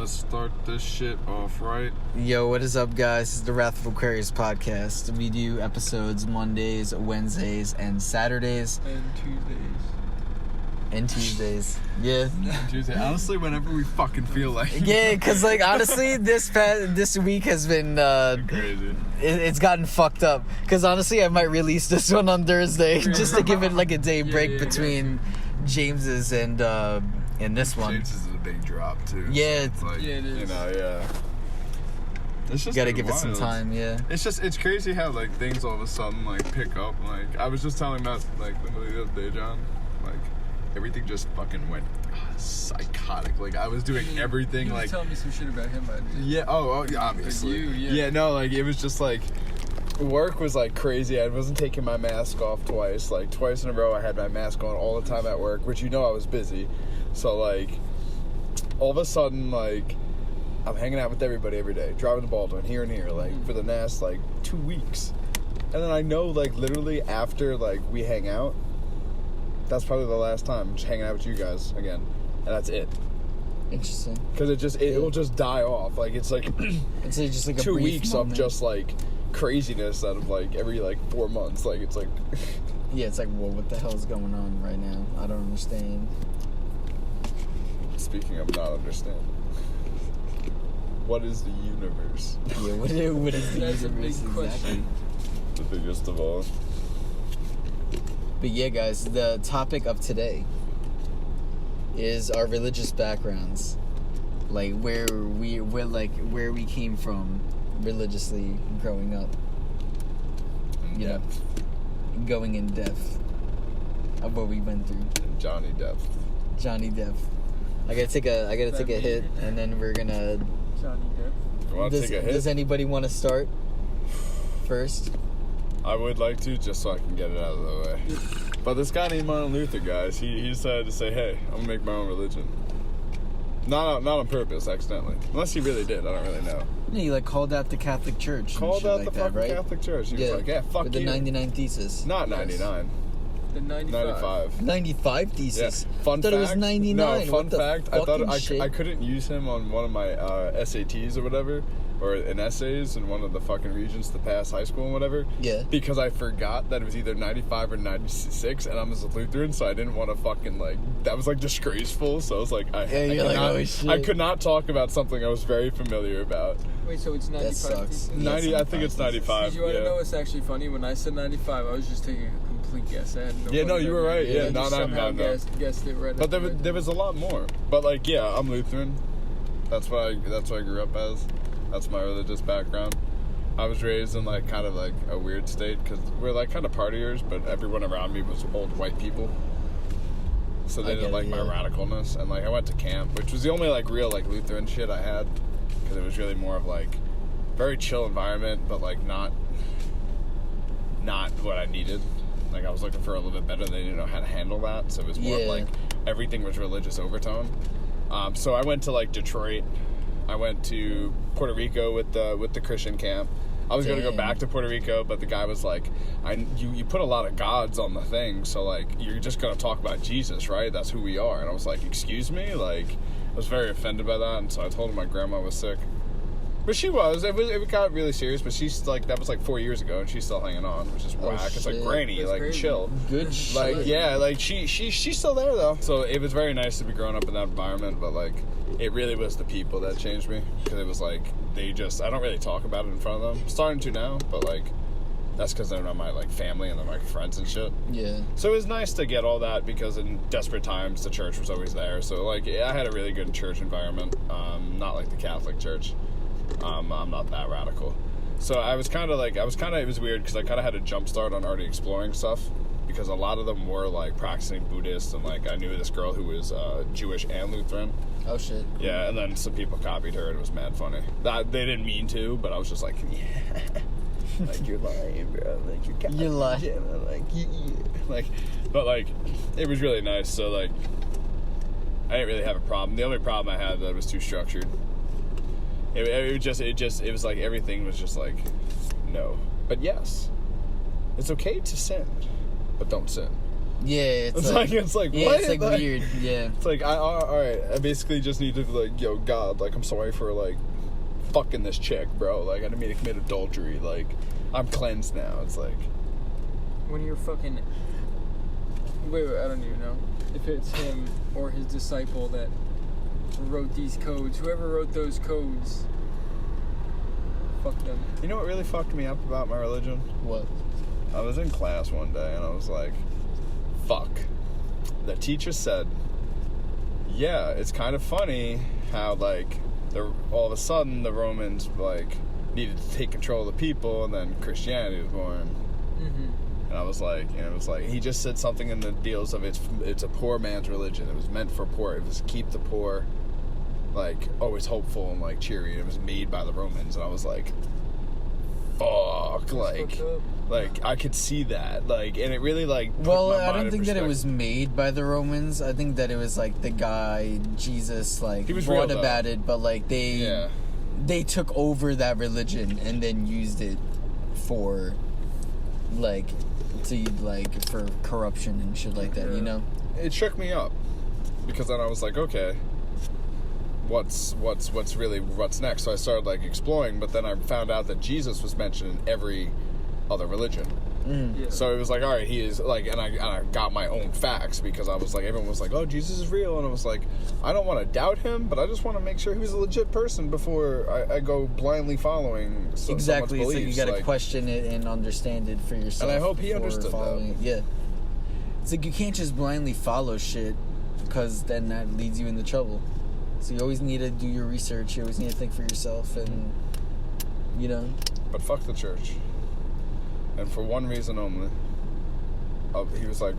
Let's start this shit off right. Yo, what is up, guys? This is the Wrath of Aquarius podcast. We do episodes Mondays, Wednesdays, and Saturdays. And Tuesdays. Yeah. Tuesday. Honestly, whenever we fucking feel like. Yeah, because, like, honestly, this week has been, crazy. It's gotten fucked up. Because, honestly, I might release this one on Thursday just to give it, like, a day break between James's and this one. James's is a big drop, too. Yeah. So it's like, yeah, it is. You know, yeah. It's just gotta give it some time, yeah. It's crazy how, like, things all of a sudden, like, pick up. Like, I was just telling Matt, like, the other day, John, like, everything just fucking went psychotic. Like, I was doing everything, you like... telling me some shit about him, I did. Yeah, yeah, obviously. Yeah, no, like, it was just, like... Work was, like, crazy. I wasn't taking my mask off twice. Like, twice in a row I had my mask on all the time at work, which, you know, I was busy. So, like, all of a sudden, like, I'm hanging out with everybody every day, driving to Baldwin, here and here, like, for the last, like, 2 weeks. And then I know, like, literally after, like, we hang out, that's probably the last time I'm just hanging out with you guys again. And that's it. Interesting. Because it'll just die off. Like, it's like it's just like a 2 brief weeks moment. of just, like, craziness out of, like, every, like, 4 months. Like, it's like... Yeah, it's like, well, what the hell is going on right now? I don't understand. Speaking of not understand, what is the universe? Yeah, what is the That's a universe big question. exactly? The biggest of all. But yeah, guys, the topic of today is our religious backgrounds, like where we came from religiously growing up. You know, going in depth of what we went through. Johnny Depp. I gotta take a hit, and then we're gonna. Johnny Depp. You want to take a hit? Does anybody want to start first? I would like to, just so I can get it out of the way. But this guy named Martin Luther, guys, he decided to say, hey, I'm going to make my own religion. Not on purpose, accidentally. Unless he really did, I don't really know. Yeah, he like called out the Catholic Church. Called out like the that, fucking right? Catholic Church. He was like, yeah, fuck with you. the 99 Thesis. Not 99. The 95. 95 Thesis. Yeah. Fun I thought fact, it was 99. No, fun what fact, the I thought fucking I shit? couldn't use him on one of my SATs or whatever, or in essays in one of the fucking regions to pass high school and whatever. Yeah. Because I forgot that it was either 95 or 96, and I'm a Lutheran, so I didn't want to fucking, like, that was, like, disgraceful, so I was like, I could not talk about something I was very familiar about. Wait, so it's 95? That sucks. 90, I think it's 95. You want to know what's actually funny? When I said 95, I was just taking a complete guess. I had no Yeah, no, you were right. Yeah, I just somehow no. guessed it right. But there was a lot more. But, like, yeah, I'm Lutheran. That's what I grew up as. That's my religious background. I was raised in, like, kind of, like, a weird state, because we're, like, kind of partiers, but everyone around me was old white people. So they didn't like my radicalness. And, like, I went to camp, which was the only, like, real, like, Lutheran shit I had, because it was really more of, like, very chill environment, but, like, not what I needed. Like, I was looking for a little bit better. They didn't know how to handle that, so it was more of, like, everything was religious overtone. So I went to, like, Detroit. I went to Puerto Rico with the Christian camp. I was going to go back to Puerto Rico, but the guy was like, you put a lot of gods on the thing, so, like, you're just going to talk about Jesus, right? That's who we are. And I was like, excuse me? Like, I was very offended by that, and so I told him my grandma was sick. But she was. It got really serious, but she's, like, that was, like, 4 years ago, and she's still hanging on, which is whack. It's like, granny, that's like, crazy. chill. Good shit. Like, yeah, like, she's still there, though. So it was very nice to be growing up in that environment, but, like, it really was the people that changed me. Because it was, like, I don't really talk about it in front of them. I'm starting to now, but, like, that's because they're not my, like, family and they're my friends and shit. Yeah. So it was nice to get all that, because in desperate times, the church was always there. So, like, I had a really good church environment. Not like the Catholic Church. I'm not that radical. So it was weird, because I kind of had a jump start on already exploring stuff, because a lot of them were, like, practicing Buddhist, and, like, I knew this girl who was Jewish and Lutheran. Oh, shit. Cool. Yeah, and then some people copied her, and it was mad funny. They didn't mean to, but I was just like, yeah. Like, you're lying, bro. Like, you're lying. Like, yeah. Like, but, like, it was really nice, so, like, I didn't really have a problem. The only problem I had that was too structured. It was like everything was just like, no. But yes, it's okay to sin, but don't sin. Yeah, It's like what? Yeah, it's like weird. Yeah. It's like all right. I basically just need to like, yo, God, like I'm sorry for like fucking this chick, bro. Like I didn't mean to commit adultery. Like I'm cleansed now. It's like When you're fucking... Wait, I don't even know if it's him or his disciple that wrote these codes. Whoever wrote those codes, fuck them. You know what really fucked me up about my religion? What? I was in class one day and I was like, fuck. The teacher said, yeah, it's kind of funny how, like, all of a sudden the Romans, like, needed to take control of the people and then Christianity was born. Mm-hmm. And I was like, you know, it was like, he just said something in the deals of it's a poor man's religion. It was meant for poor. It was to keep the poor, like, always hopeful and, like, cheery. It was made by the Romans. And I was like, fuck, like I could see that, like, and it really, like, well, I don't think that it was made by the Romans. I think that it was like the guy Jesus, like, he was brought real, about it, but like they took over that religion and then used it for like for corruption and shit like that, you know? It shook me up because then I was like, okay, what's next? So I started, like, exploring, but then I found out that Jesus was mentioned in every other religion. Yeah. So it was like, all right, he is, like, and I got my own facts because I was like, everyone was like, oh, Jesus is real, and I was like, I don't want to doubt him, but I just want to make sure he was a legit person before I go blindly following Exactly. It's beliefs. like you gotta question it and understand it for yourself. And I hope he understood that. Yeah. It's like you can't just blindly follow shit because then that leads you into trouble. So you always need to do your research. You always need to think for yourself, and you know. But fuck the church. And for one reason only. He was like,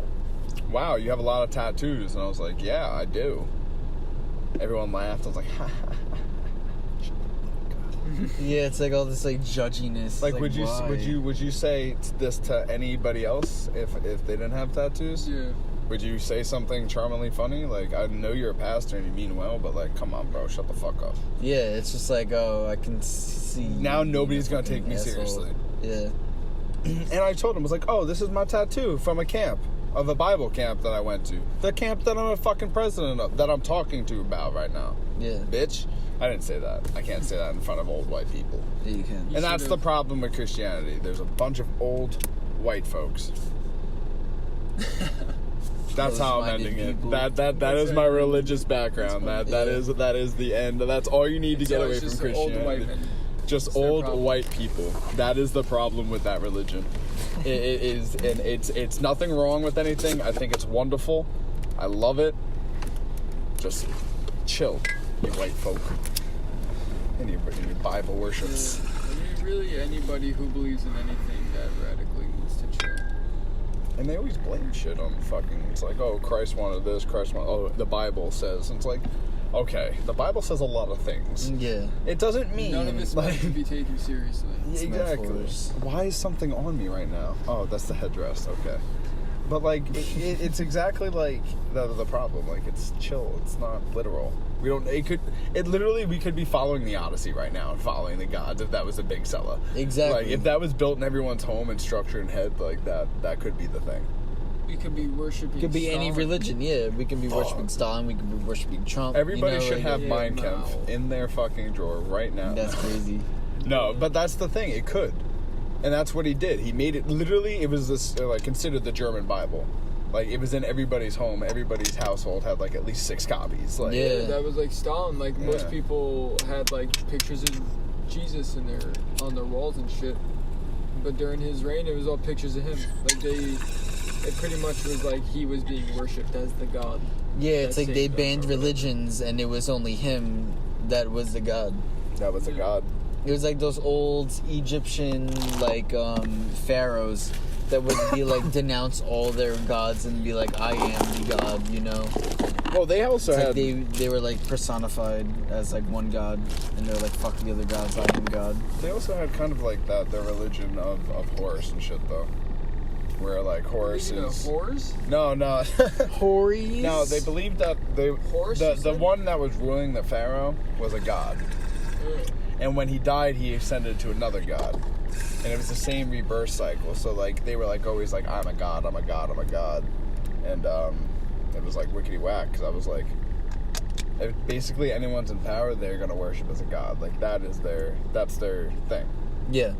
wow, you have a lot of tattoos. And I was like, yeah, I do. Everyone laughed. I was like, ha ha ha. Yeah, it's like all this like judginess. Like, why? would you say this to anybody else if they didn't have tattoos? Yeah. Would you say something charmingly funny? Like, I know you're a pastor and you mean well, but, like, come on, bro, shut the fuck up. Yeah, it's just like, oh, I can see. Now nobody's gonna take me asshole. seriously. Yeah. And I told him, I was like, oh, this is my tattoo from a camp, of a Bible camp that I went to. The camp that I'm a fucking president of, that I'm talking to about right now. Yeah. Bitch. I didn't say that. I can't say that in front of old white people. Yeah, you can. And that's the problem with Christianity. There's a bunch of old white folks. That's how I'm ending it. That is my religious background. That is the end. That's all you need to get away from Christianity. Just old white people. That is the problem with that religion. It is, and it's nothing wrong with anything. I think it's wonderful. I love it. Just chill, you white folk. And your Bible worships. Yeah. Really, anybody who believes in anything that radically needs to chill. And they always blame shit on fucking, it's like, oh, Christ wanted this, the Bible says. And it's like, okay, the Bible says a lot of things. Yeah. It doesn't mean... None of it's meant to be taken seriously. Exactly. Why is something on me right now? Oh, that's the headdress, okay. But, like, it's exactly like the problem. Like, it's chill. It's not literal. We could be following the Odyssey right now and following the gods if that was a big seller. Exactly. Like, if that was built in everyone's home and structure and head, like, that could be the thing. We could be worshiping Could be Stalin. any religion, yeah. We can be worshiping Stalin, we can be worshiping Trump. Everybody should have yeah, Mein Kampf no. in their fucking drawer right now. That's crazy. No, but that's the thing. It could. And that's what he did. He made it, literally, it was this, like, considered the German Bible. Like, it was in everybody's home. Everybody's household had, like, at least 6 copies. Like, Yeah. That was like Stalin. Like, Yeah. most people had, like, pictures of Jesus on their walls and shit. But during his reign, it was all pictures of him. Like, it pretty much was like he was being worshipped as the god. Yeah, it's like they saved them banned from religions and it was only him that was the god. that was a god. It was like those old Egyptian, like, pharaohs that would be like, denounce all their gods and be like, I am the god, you know? Well, they also It's had... like they were like personified as like one god, and they're like, fuck the other gods, I am god. They also had kind of like that, their religion of Horus and shit, though. Where, like, Horus Speaking is... of whores? No. Horus? No, they believed that Horus, the one that was ruling the pharaoh was a god. And when he died, he ascended to another god. And it was the same rebirth cycle. So, like, they were, like, always like, I'm a god, I'm a god, I'm a god. and it was like wickety whack because I was like, if basically anyone's in power, they're gonna worship as a god. Like that's their thing. Yeah.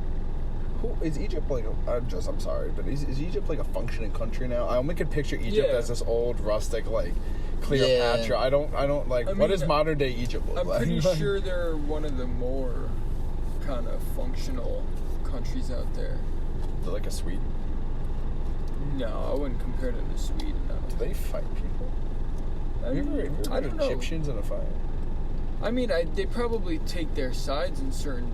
Who is Egypt like? I'm sorry, but is Egypt like a functioning country now? I only could picture Egypt as this old rustic like Cleopatra. Yeah. I don't like. What does modern day Egypt look like? I'm pretty sure they're one of the more kind of functional countries out there. They're like a Sweden? No, I wouldn't compare them to Sweden. No. Do they fight people? Have you ever heard Egyptians in a fight? I mean, they probably take their sides in certain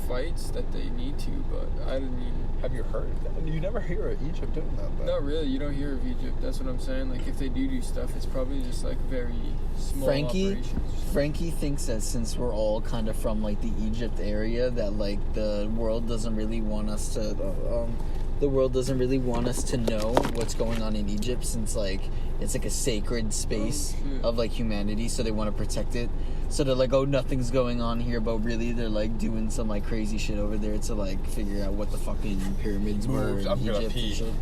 fights that they need to, but I mean... Have you heard that? You never hear of Egypt doing that, though. Not really. You don't hear of Egypt. That's what I'm saying. Like, if they do stuff, it's probably just, like, very small operations. Frankie thinks that since we're all kind of from, like, the Egypt area, that, like, the world doesn't really want us to... know what's going on in Egypt, since, like, it's, like, a sacred space of, like, humanity, so they want to protect it. So they're like, oh, nothing's going on here, but really they're, like, doing some, like, crazy shit over there to, like, figure out what the fucking pyramids were in Egypt and shit.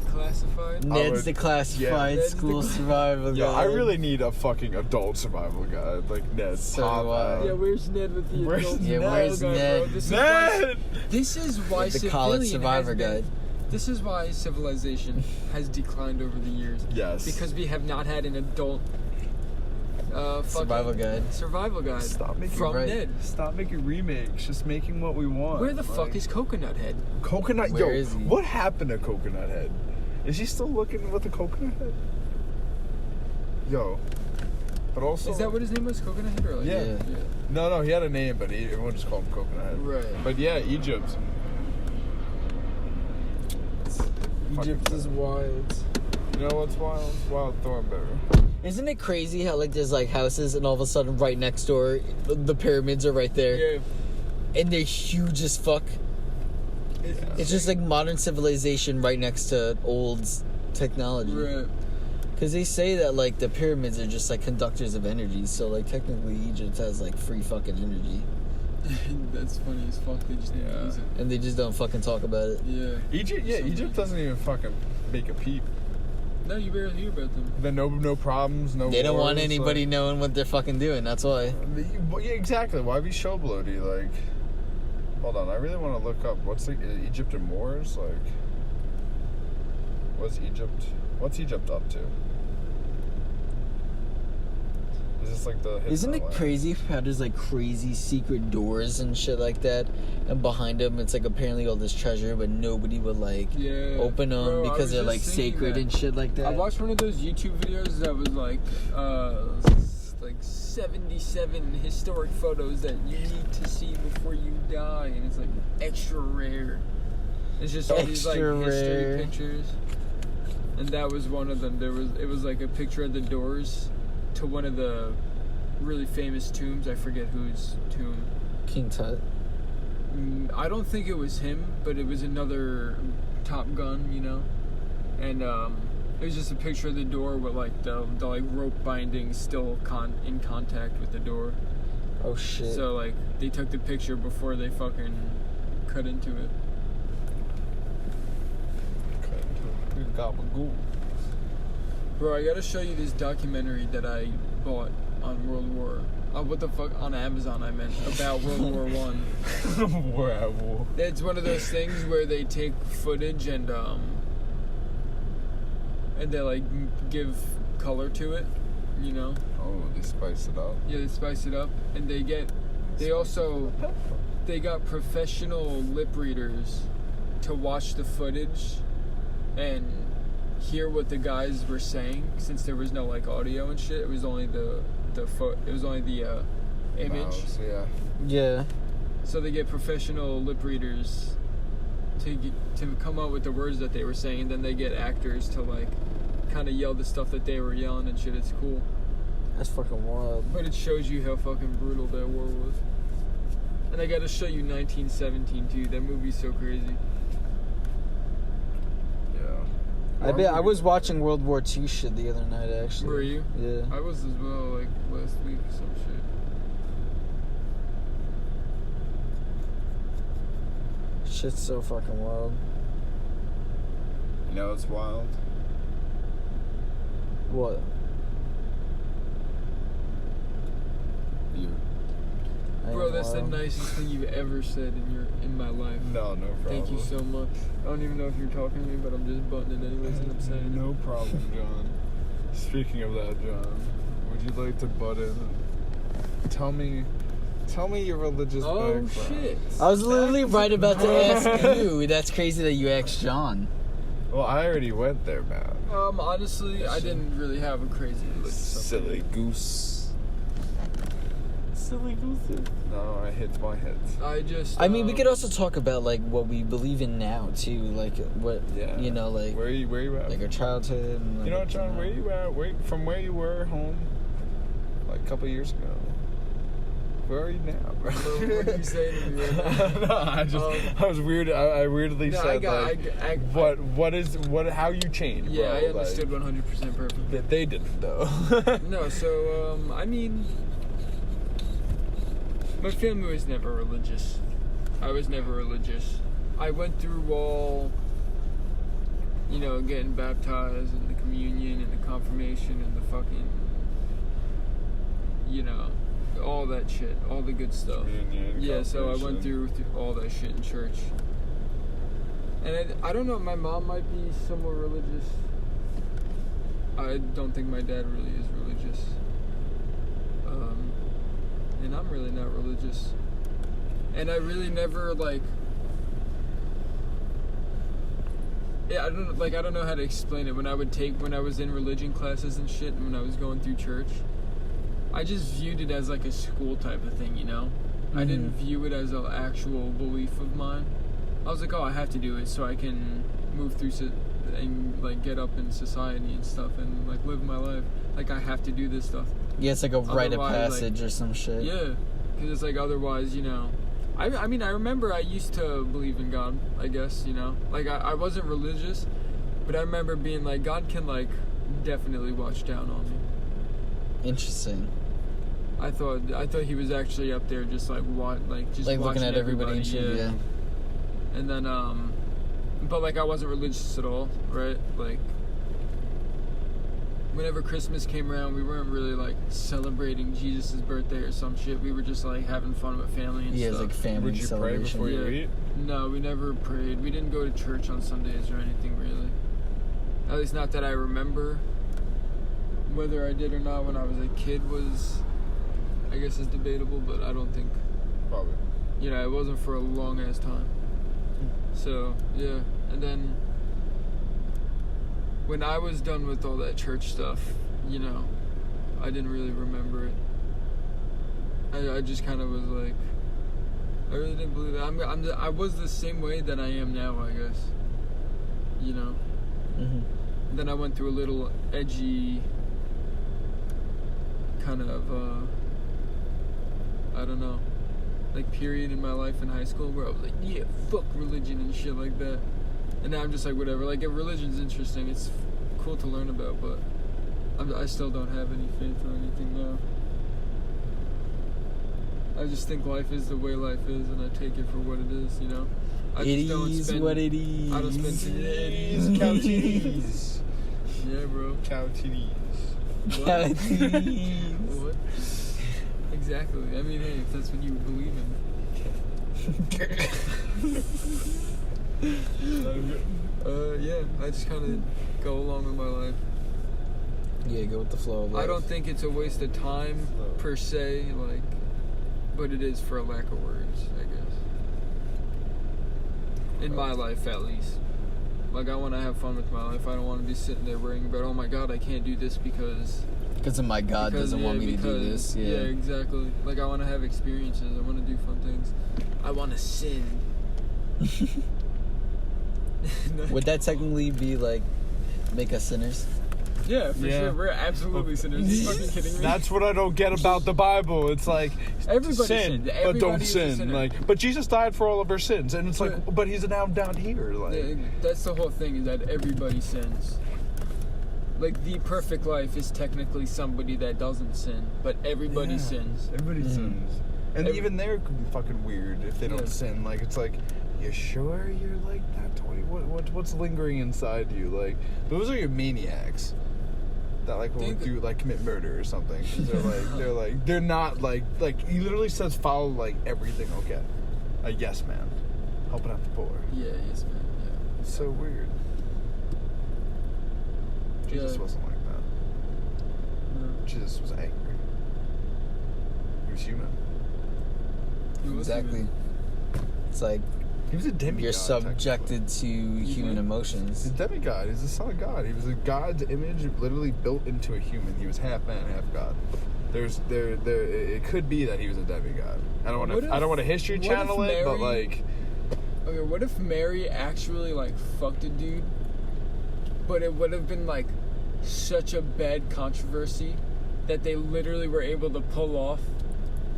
Classified? Ned's the classified school survival guide. Yeah, I really need a fucking adult survival guide, like Ned. Yeah, where's Ned with the adult? Yeah, where's Ned? This is why the college survivor guide. This is why civilization has declined over the years. Yes. Because we have not had an adult survival guide. Stop making Ned. Stop making remakes. Just making what we want. Where the fuck is Coconut Head? Where is he? What happened to Coconut Head? Is he still looking with the Coconut Head? Yo. But also... Is that what his name was? Coconut Head? Or like, yeah. No, he had a name, but everyone just called him Coconut Head. Right. But yeah, Egypt. Egypt is wild. You know what's wild? Wild Thornberry. Isn't it crazy how, like, there's, like, houses and all of a sudden right next door, the pyramids are right there? Yeah. And they're huge as fuck. It's just, like, modern civilization right next to old technology. Right. Because they say that, like, the pyramids are just, like, conductors of energy. So, like, technically Egypt has, like, free fucking energy. That's funny as fuck. They just don't use it. And they just don't fucking talk about it. Yeah. Egypt doesn't even fucking make a peep. No, you barely hear about them. Then no problems, no They don't wars, want anybody knowing what they're fucking doing, that's why. Yeah, exactly. Why be showboaty? Like, hold on, I really want to look up what's the Egypt and wars? Like, what's Egypt up to? Is this like the... Isn't it crazy how there's, like, crazy secret doors and shit like that, and behind them it's, like, apparently all this treasure, but nobody would, like, open them because they're, like, sacred and shit like that? I watched one of those YouTube videos that was, like 77 historic photos that you need to see before you die, and it's, like, extra rare. It's just all these, like, history pictures. And that was one of them. It was, like, a picture of the doors to one of the really famous tombs. I forget whose tomb. King Tut. I don't think it was him, but it was another Top Gun, you know. And it was just a picture of the door with like the like rope binding still in contact with the door. Oh shit. So like they took the picture before they fucking cut into it. Gabagool. Bro, I gotta show you this documentary that I bought on World War. What the fuck? On Amazon, I meant. About World War One. War. It's one of those things where they take footage and they like give color to it, you know? Oh, they spice it up. Yeah, they spice it up, and they got professional lip readers to watch the footage and hear what the guys were saying, since there was no like audio and shit. It was only the image. Mouse, yeah. So they get professional lip readers to come up with the words that they were saying, and then they get actors to like kind of yell the stuff that they were yelling and shit. It's cool. That's fucking wild. But it shows you how fucking brutal that war was. And I gotta show you 1917 too. That movie's so crazy. I was watching World War II shit the other night, actually. Were you? Yeah. I was as well, like, last week or some shit. Shit's so fucking wild. You know what's wild? What? You. Bro, that's the nicest thing you've ever said in my life. No problem. Thank you so much. I don't even know if you're talking to me, but I'm just butting it anyways, and I'm saying No problem, John. Speaking of that, John, would you like to butt in and tell me your religious background? Oh shit! I was literally right about to ask you. That's crazy that you asked John. Well, I already went there, man. Honestly, I didn't really have a crazy religious Silly upbringing. goose. Silly goose. No, I hit my head. I mean, we could also talk about like what we believe in now too, like what you know, like where you at? like our childhood. And, like, you know what, John? Where you at? From where you were home, like a couple years ago. Where are you now, bro? What are you saying to me right now? No, I was weird. I weirdly said how you changed. Yeah, bro. I understood 100% perfectly. They didn't though. No, so I mean, my family was never religious. I was never religious. I went through all, getting baptized and the communion and the confirmation and the fucking, all that shit, all the good stuff. Yeah, so I went through all that shit in church. And I don't know, my mom might be somewhat religious. I don't think my dad really is religious. And I'm really not religious. And I really never, I don't know how to explain it. When I was in religion classes and shit, and when I was going through church, I just viewed it as like a school type of thing, Mm-hmm. I didn't view it as an actual belief of mine. I was like, oh, I have to do it so I can move through and get up in society and stuff and live my life. I have to do this stuff. Yeah, it's like a rite of passage or some shit. Yeah, because it's otherwise, I mean, I remember I used to believe in God, I guess, I wasn't religious, but I remember being God can definitely watch down on me. Interesting. I thought he was actually up there just looking at everybody and shit, yeah. And then but I wasn't religious at all, right? Whenever Christmas came around, we weren't really celebrating Jesus' birthday or some shit. We were just having fun with family and stuff. Yeah, it's like family celebration. Would you pray before you eat? No, we never prayed. We didn't go to church on Sundays or anything really. At least not that I remember. Whether I did or not when I was a kid I guess is debatable, but I don't think. Probably. It wasn't for a long ass time. So, yeah. And then when I was done with all that church stuff, I didn't really remember it. I just kind of was I really didn't believe it. I was the same way that I am now, I guess. Mm-hmm. Then I went through a little edgy kind of, I don't know, period in my life in high school where I was yeah, fuck religion and shit like that. And now I'm just whatever. If religion's interesting, it's cool to learn about, but I still don't have any faith or anything now. I just think life is the way life is, and I take it for what it is, I it is what it is. I don't spend titties. Cow titties. Yeah, bro. Cow titties. What? Exactly. I mean, hey, if that's what you believe in. Yeah, I just kind of go along with my life. Yeah, go with the flow of life. I don't think it's a waste of time, per se, but it is for a lack of words, I guess. In my life, at least. I want to have fun with my life. I don't want to be sitting there worrying about, oh my God, I can't do this because of my God doesn't want me to do this. Yeah, exactly. I want to have experiences. I want to do fun things. I want to sin. Would that technically be make us sinners? Yeah, for sure. We're absolutely sinners. Are you fucking kidding me? That's what I don't get about the Bible. It's everybody sin, but don't sin. But Jesus died for all of our sins, and it's but he's now down here. Yeah, that's the whole thing, is that everybody sins. The perfect life is technically somebody that doesn't sin, but everybody sins. Everybody sins. And even they're fucking weird if they don't sin. It's you sure you're that 20? What's lingering inside you? Those are your maniacs. that like won't do like commit murder or something. They're not like he literally says follow like everything okay. A yes man, helping out the poor. Yeah, yes man. Yeah. It's so weird. Jesus wasn't like that. No. Jesus was angry. He was human. He was Exactly. human. It's like He was a demigod. you're subjected to human emotions. He's a demigod. He's the son of God. He was a God's image, literally built into a human. He was half man, half God. It could be that he was a demigod. I don't want to history channel it, but like. Okay, what if Mary actually like fucked a dude, but it would have been like such a bad controversy that they literally were able to pull off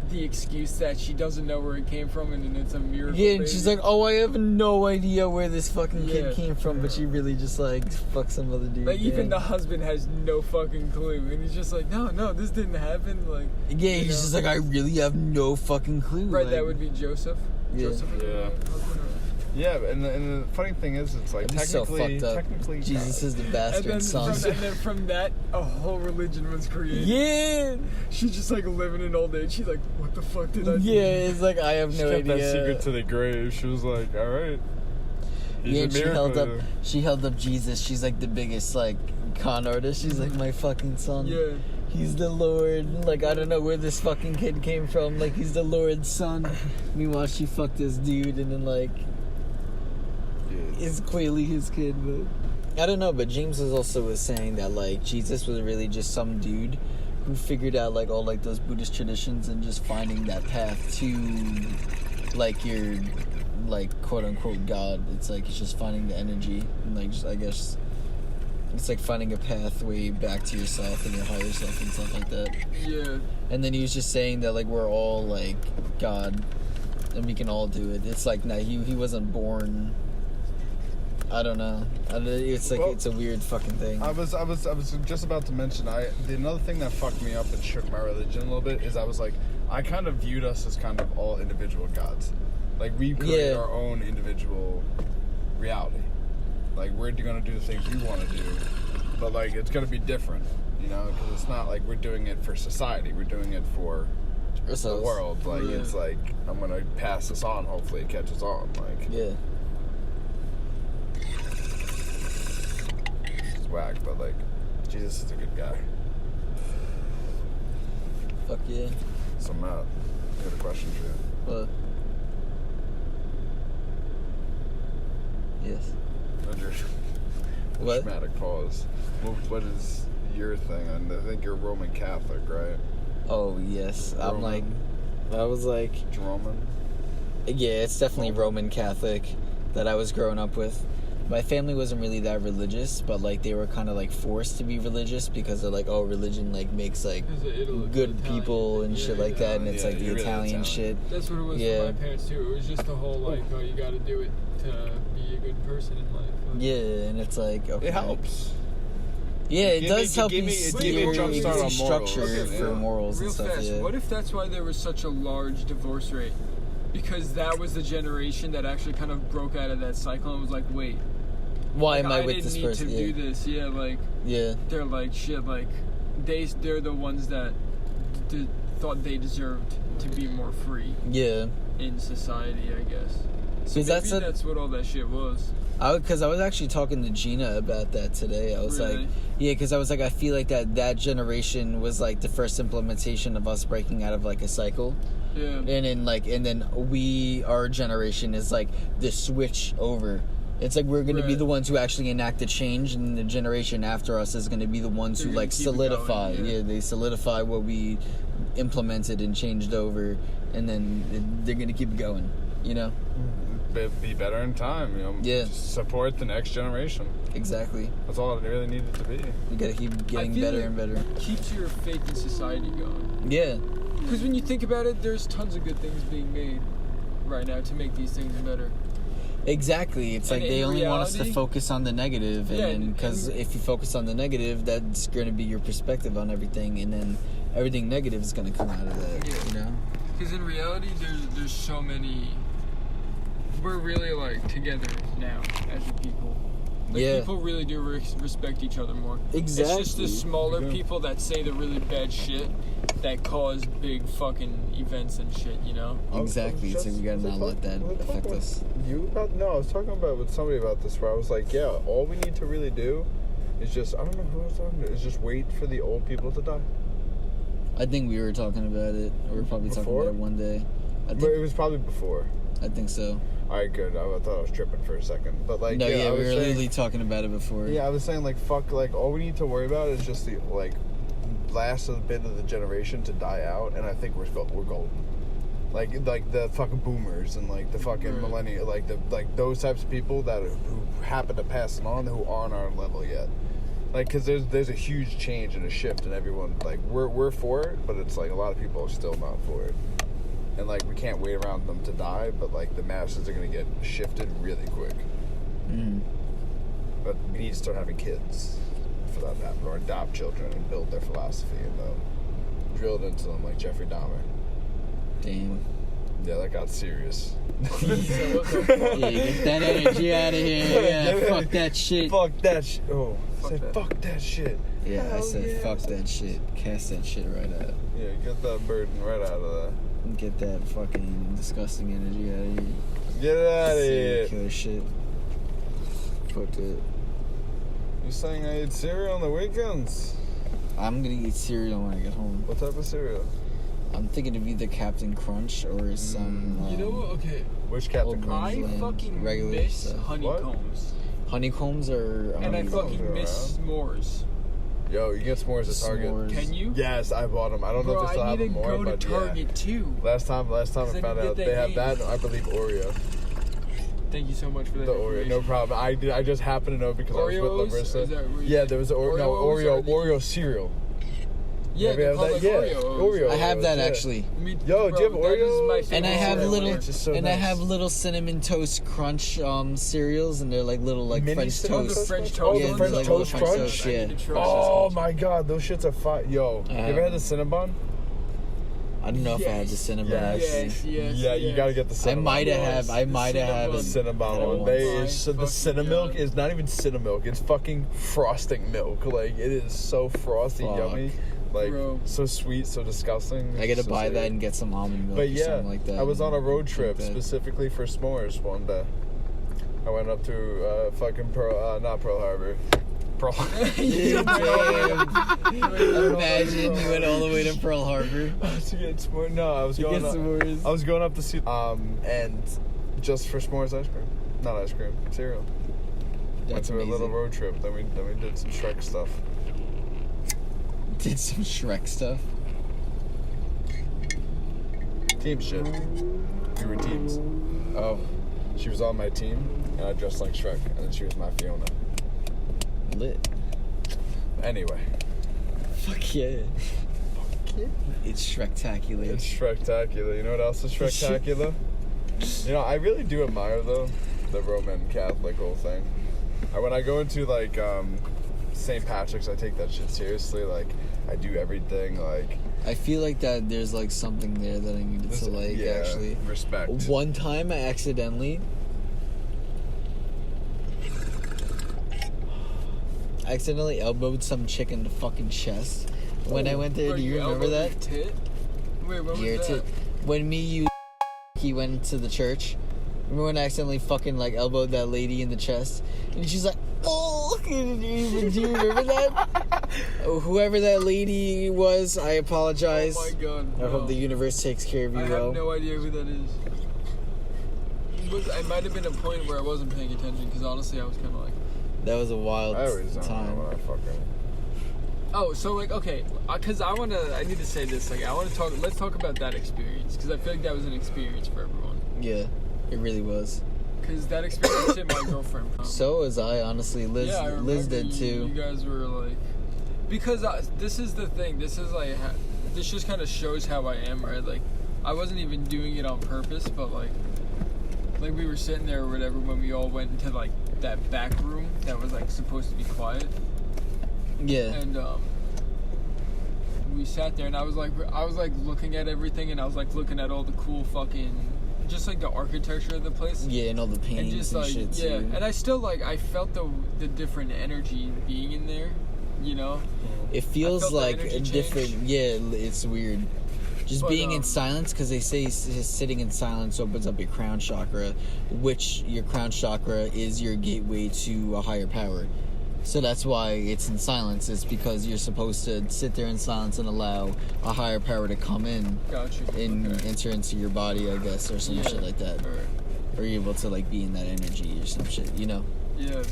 the excuse that she doesn't know where it came from and it's a miracle. Yeah, and she's like, oh, I have no idea where this fucking kid came from, but she really just like fucked some other dude. Like even the husband has no fucking clue, and he's just like, no, this didn't happen. Like, yeah, he's just like, I really have no fucking clue. Right, like, that would be Joseph. Yeah. Joseph was the husband, or- Yeah, and the funny thing is, it's like technically, Jesus is the bastard son. And then from that, a whole religion was created. Yeah. She's just like living in old age. She's like, what the fuck did I do? Yeah, it's like I have no she idea. kept that secret to the grave. She was like, all right. Yeah, and she held up Jesus. She's like the biggest like con artist. She's like, my fucking son. Yeah. He's the Lord. Like, I don't know where this fucking kid came from. Like, he's the Lord's son. Meanwhile, she fucked this dude, and then like, it's clearly his kid. But I don't know. But James was saying that like Jesus was really just some dude who figured out like all like those Buddhist traditions and just finding that path to like your like quote unquote God. It's like it's just finding the energy and like just, I guess it's like finding a pathway back to yourself and your higher self and stuff like that. Yeah. And then he was just saying that like we're all like God and we can all do it. It's like no, he wasn't born. I don't know. It's like it's a weird fucking thing. I was just about to mention another thing that fucked me up and shook my religion a little bit is I kind of viewed us as kind of all individual gods. Like we create our own individual reality. Like we're gonna do the things we want to do, but like it's gonna be different, you know, because it's not like we're doing it for society. We're doing it for the world. Like it's like I'm gonna pass this on. Hopefully it catches on. Like whack, but like Jesus is a good guy. Fuck yeah. So Matt, I got a question for you. What? Yes. What? Dramatic pause. What is your thing? I think you're Roman Catholic, right? Oh yes. Roman. I'm like, I was like, Roman. Yeah, it's definitely Roman Catholic that I was growing up with. My family wasn't really that religious, but like they were kind of like forced to be religious because they're like, oh, religion like makes like good people and shit like that, and it's like the Italian shit. That's what it was for my parents too. It was just the whole like, oh, you got to do it to be a good person in life. Like, yeah, and it's like okay. It helps. Yeah, it does help you steer structure for morals and stuff. Fast. Yeah. What if that's why there was such a large divorce rate? Because that was the generation that actually kind of broke out of that cycle and was like, wait. Why like, am I with this person? I didn't need to do this. Yeah, like. Yeah. They're like shit. Like, they're the ones that thought they deserved to be more free. Yeah. In society, I guess. So maybe that's what all that shit was. Because I was actually talking to Gina about that today. I was like, yeah, because I was like, I feel like that generation was like the first implementation of us breaking out of like a cycle. Yeah. And then our generation is like the switch over. It's like we're going to be the ones who actually enact the change, and the generation after us is going to be the ones who like solidify. They solidify what we implemented and changed over, and then they're going to keep it going, you know? Be better in time, you know? Yeah. Support the next generation. Exactly. That's all it really needed to be. You got to keep getting better and better. Keeps your faith in society going. Yeah. Because when you think about it, there's tons of good things being made right now to make these things better. Exactly. It's like they only want us to focus on the negative, and because if you focus on the negative, that's going to be your perspective on everything, and then everything negative is going to come out of that. Yeah. You know. Because in reality, there's so many. We're really like together now as a people. Like, Yeah. people really do respect each other more. Exactly. It's just the smaller people that say the really bad shit that cause big fucking events and shit, you know? Exactly. So we gotta not let that affect us. No, I was talking about with somebody about this where I was like, yeah, all we need to really do is just, I don't know who I was talking to, is just wait for the old people to die. I think we were talking about it. Or we were probably talking about it one day. But it was probably before. I think so. Alright, good. I thought I was tripping for a second. But like, No, yeah, I we was were saying, literally talking about it before. yeah, I was saying like, fuck, like all we need to worry about is just the like last bit of the generation to die out, and I think we're golden. Like the fucking boomers and like the fucking millennial, like those types of people who happen to pass it on who aren't on our level yet. Like, cause there's a huge change and a shift in everyone. Like we're for it, but it's like a lot of people are still not for it. And like we can't wait around them to die, but like the masses are gonna get shifted really quick. Mm. But we need to start having kids for that to happen, or adopt children and build their philosophy and drill it into them like Jeffrey Dahmer. Damn. Yeah, that got serious. Yeah, get that energy out of here. Yeah, fuck that shit. Fuck that shit. Oh, Fuck I said that. fuck that shit. Yeah, I Hell said yeah. fuck that shit. Cast that shit right out. Yeah, get that burden right out of there. Get that fucking disgusting energy out of here. Get it out of Serial here. killer shit. Fuck it. You saying I eat cereal on the weekends? I'm gonna eat cereal when I get home. What type of cereal? I'm thinking of either Captain Crunch or some. You know what? Okay. Which Captain Old Crunch? I Land, fucking regular miss stuff. honeycombs. Honeycombs or. And I Honeycombs fucking are miss s'mores. Yo, you get s'mores at Target. S'mores. Can you? Yes, I bought them. I don't know Bro, if they still I have need them to more, go to but Target yeah. too. Last time I I found didn't out get they that have game. that. I believe Oreo. Thank you so much for that. The Oreo, no problem. I just happen to know because I was Oreos? with Is Larissa. that where you- Yeah, there was Oreos Oreo are the- cereal. Yeah, Maybe I they're have called that? like Yeah, Oreos. Oreo. I have that yeah. actually. Me, Yo, do you have bro, that is Oreos? my And I favorite have cereal little, ever. It's just so and I nice. have little cinnamon toast crunch cereals, and they're like little like Mini French cinnamon toast. French Oh, toast the Yeah, French like toast little French crunch. toast, yeah. Oh my god, those shits are fire. Yo, you ever had the Cinnabon? I don't know if I had the Yes. cinnamon. Yes, yes, Yeah, you yes. gotta get the I Cinnabon. might have. Yes, I the might have. The Cinnabon. Cinnabon Oh one. my They is the fucking Cinnamilk God. is not even Cinnamilk. It's fucking frosting milk. Like it is so frosty, Fuck. yummy, like Bro. so sweet, so disgusting. I gotta So buy sad. that and get some almond milk But or yeah, something like that. I was on a road and trip drink that. specifically for s'mores one day. I went up to fucking not Pearl Harbor. Pearl. Yeah, damn. Imagine you went all the way to Pearl Harbor to get s'mores. No, I was to going. get s'mores. I was going up to see and just for s'mores ice cream, not ice cream, cereal. Went That's to a little amazing. road trip. Then we did some Shrek stuff. Did some Shrek stuff. Team shit. We were teams. Oh, She was on my team, and I dressed like Shrek, and then she was my Fiona. lit. Anyway, Fuck yeah. It's Shrektacular. it's Shrektacular. You know what else is Shrektacular? You know, I really do admire, though, the Roman Catholic whole thing. When I go into, like, St. Patrick's, I take that shit seriously. Like, I do everything, like... I feel like that there's like something there that I needed to like yeah, actually. respect. One time I accidentally elbowed some chick in the fucking chest when I went there. Bro, Do you remember elbowed that? your tit? Wait, what was Your that? tit. When me, you, he went to the church. Remember when I accidentally fucking like elbowed that lady in the chest, and she's like, "Oh!" Do you remember that? Whoever that lady was, I apologize. Oh my god. I hope the universe takes care of you I well. have no idea who that is. It might have been a point where I wasn't paying attention because honestly I was kind of like. That was a wild I always don't time. know when I fucking... Oh, so like okay, because I need to say this. Like let's talk about that experience because I feel like that was an experience for everyone. Yeah, it really was. Because that experience hit my girlfriend. So was I, honestly. Liz, Yeah, I Liz remember did too. You guys were like, because this is the thing. This is like, this just kind of shows how I am, right? Like, I wasn't even doing it on purpose, but like we were sitting there or whatever when we all went into like that back room that was like supposed to be quiet, Yeah. and we sat there, and I was like looking at everything, and I was like looking at all the cool fucking just like the architecture of the place. Yeah, and all the paintings And just like, shit yeah, too. and I still like, I felt the different energy being in there, you know? It feels felt the like a energy different. change. Yeah, it's weird. Just But, being in silence, because they say sitting in silence opens up your crown chakra, which your crown chakra is your gateway to a higher power. So that's why it's in silence. It's because you're supposed to sit there in silence and allow a higher power to come in Gotcha. and Okay. enter into your body, I guess, or some Yeah. shit like that. Alright. Or you're able to like be in that energy or some shit, you know? Yeah.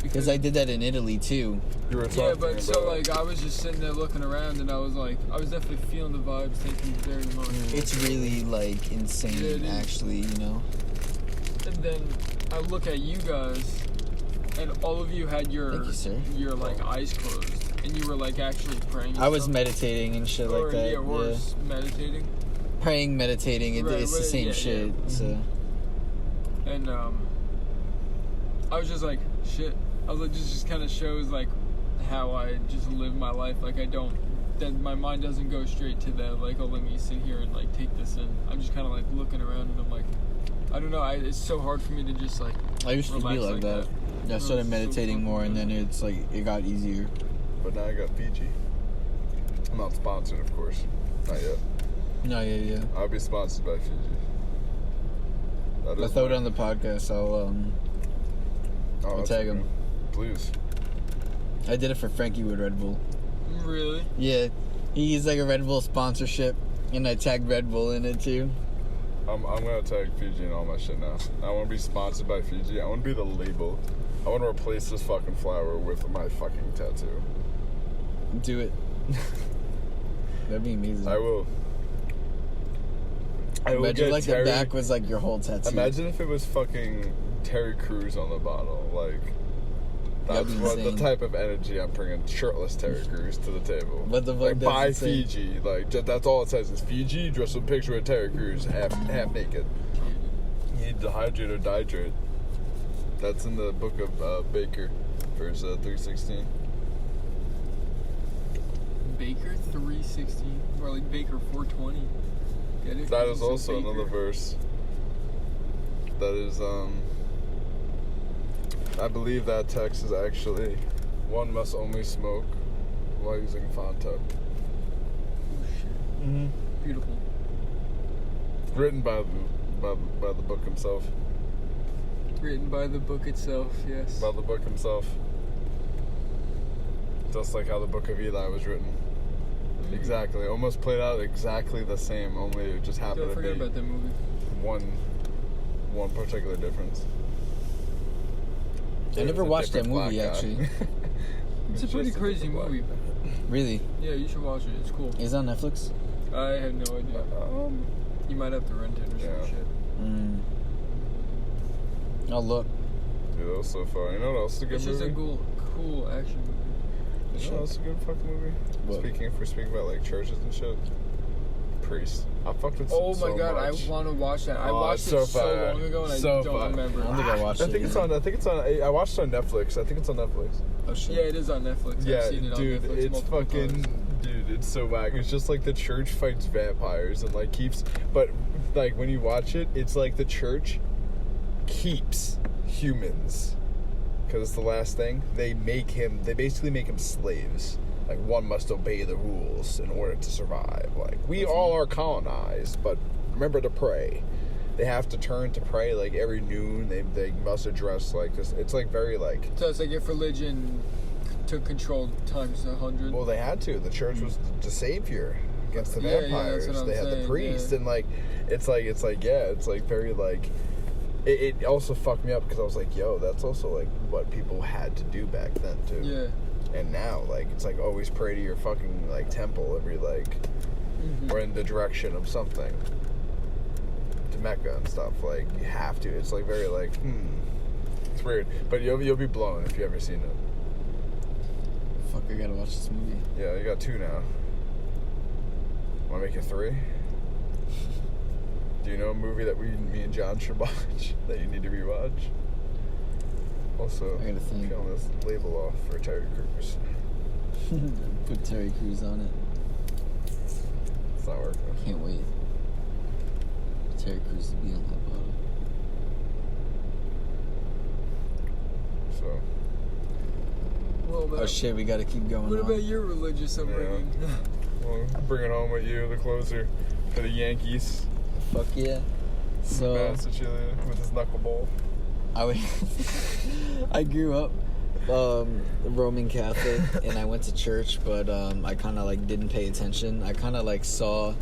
Because I did that in Italy too. You were Yeah, talking but so about- like I was just sitting there looking around, and I was definitely feeling the vibes. Thank you very much. It's really like insane, Yeah, it is. actually, you know? And then I look at you guys, and all of you had your Thank you, sir. your like eyes closed, and you were like actually praying. I was something. meditating and shit Or, like that. Yeah, or Yeah. meditating. Praying, meditating, Right, it's the right, same yeah, shit. yeah. So And I was just like, shit. I was like, this just kind of shows like how I just live my life. Like that my mind doesn't go straight to that. Like, oh, let me sit here and like take this in. I'm just kind of like looking around, and I'm like, I don't know. It's so hard for me to just like. I used to be relax like that. I Oh, started it's so meditating fucking more, and good. then it's like it got easier. But now I got Fiji. I'm not sponsored, of course. Not yet. No, yeah. I'll be sponsored by Fiji. That I'll is throw it my- on the podcast. I'll Oh, that's tag him. okay. Please. I did it for Frankie with Red Bull. Really? Yeah, he used like a Red Bull sponsorship, and I tagged Red Bull in it too. I'm gonna tag Fiji and all my shit now. I want to be sponsored by Fiji. I want to be the label. I want to replace this fucking flower with my fucking tattoo. Do it. That'd be amazing. I will. I will Imagine get like Terry, the back was like your whole tattoo. Imagine if it was fucking Terry Crews on the bottle. Like, That'd that's be what the insane. type of energy I'm bringing. Shirtless Terry Crews to the table. What the fuck Like, does by it say? Fiji. Like, that's all it says is Fiji. Just a picture of Terry Crews half naked. You need to hydrate or dihydrate. That's in the book of Baker, verse 316. Baker 316, or like Baker 420. Get it? That It's is a also Baker. another verse. That is, I believe that text is actually, one must only smoke while using Fanta. Oh shit! Mm-hmm. Beautiful. Written by the book himself. Written by the book itself. Yes. By the book himself. Just like how the Book of Eli was written. Exactly. Almost played out exactly the same, only it just happened Don't to forget be about that movie. one particular difference. I It never was a watched that different movie black guy. actually. It's a Just pretty crazy different black movie. guy. Really? Yeah, you should watch it. It's cool. Is it on Netflix? I have no idea. You might have to rent it or Yeah. some shit. Mm. I'll look. Dude, that was so far. You know what else is a good It's just movie? a cool action movie. You know what else is a good fucking movie? What? If we're speaking about like churches and shit. Priest. I fucked with Oh my so god, much. I want to watch that. I Oh, watched it's it so so fire. long ago and So I don't fire. remember. I don't think I watched I it. think it's yet. on. I watched it on Netflix. I think it's on Netflix. Oh shit. Yeah, it is on Netflix. Yeah, I've seen it dude, on Netflix it's multiple fucking, times. dude, it's so whack. It's just like the church fights vampires and like but like when you watch it, it's like the church keeps humans because it's the last thing. They basically make him slaves. Like one must obey the rules in order to survive. Like we all are colonized, but remember to pray. They have to turn to pray like every noon. They must address like this. It's like very like. So it's like if religion took control times 100. Well, they had to. The church was the savior against the Yeah, yeah, vampires. that's what I'm They had the saying, priest, yeah. and like, it's like very like. It also fucked me up because I was like, yo, that's also like what people had to do back then too. Yeah. And now, like, it's like always pray to your fucking like temple every like, Mhm. or in the direction of something. To Mecca and stuff. Like you have to. It's like very like, It's weird, but you'll be blown if you ever seen it. Fuck, I gotta watch this movie. Yeah, you got 2 now. Want to make it 3? Do you know a movie that me and John should watch that you need to rewatch? Also, I gotta think. peeling this label off for Terry Crews. Put Terry Crews on it. It's not working. Can't wait. Terry Crews to be on that bottle. So. Well, Oh shit, we gotta keep going. What about your religious upbringing? Yeah. Well, bring it home with you, the closer to the Yankees. Fuck yeah. So Sicilia with his knuckleball. I grew up Roman Catholic, and I went to church, but I kind of like didn't pay attention. I kind of like saw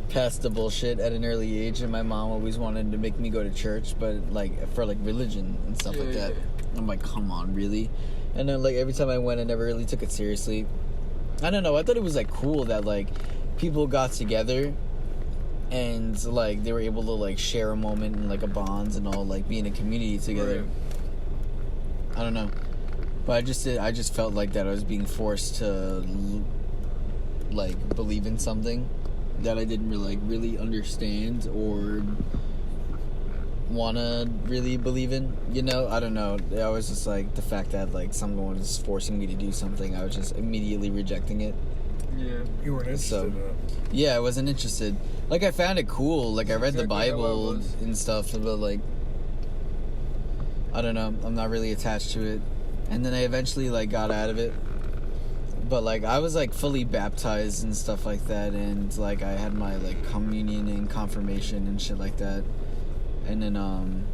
past the bullshit at an early age, and my mom always wanted to make me go to church, but like for like religion and stuff like that. I'm like, come on, really? And then like every time I went, I never really took it seriously. I don't know. I thought it was like cool that like people got together and like they were able to like share a moment and like a bonds and all, like be in a community together. Right. I don't know, but I just felt like that I was being forced to like believe in something that I didn't really understand or wanna really believe in, you know? I don't know. I was just like, the fact that like someone was forcing me to do something, I was just immediately rejecting it. Yeah. You weren't interested in it. Yeah, I wasn't interested. Like, I found it cool. Like, I read the Exactly how I Bible was. and stuff, but like, I don't know. I'm not really attached to it. And then I eventually like got out of it. But like, I was like fully baptized and stuff like that, and like I had my like communion and confirmation and shit like that. And then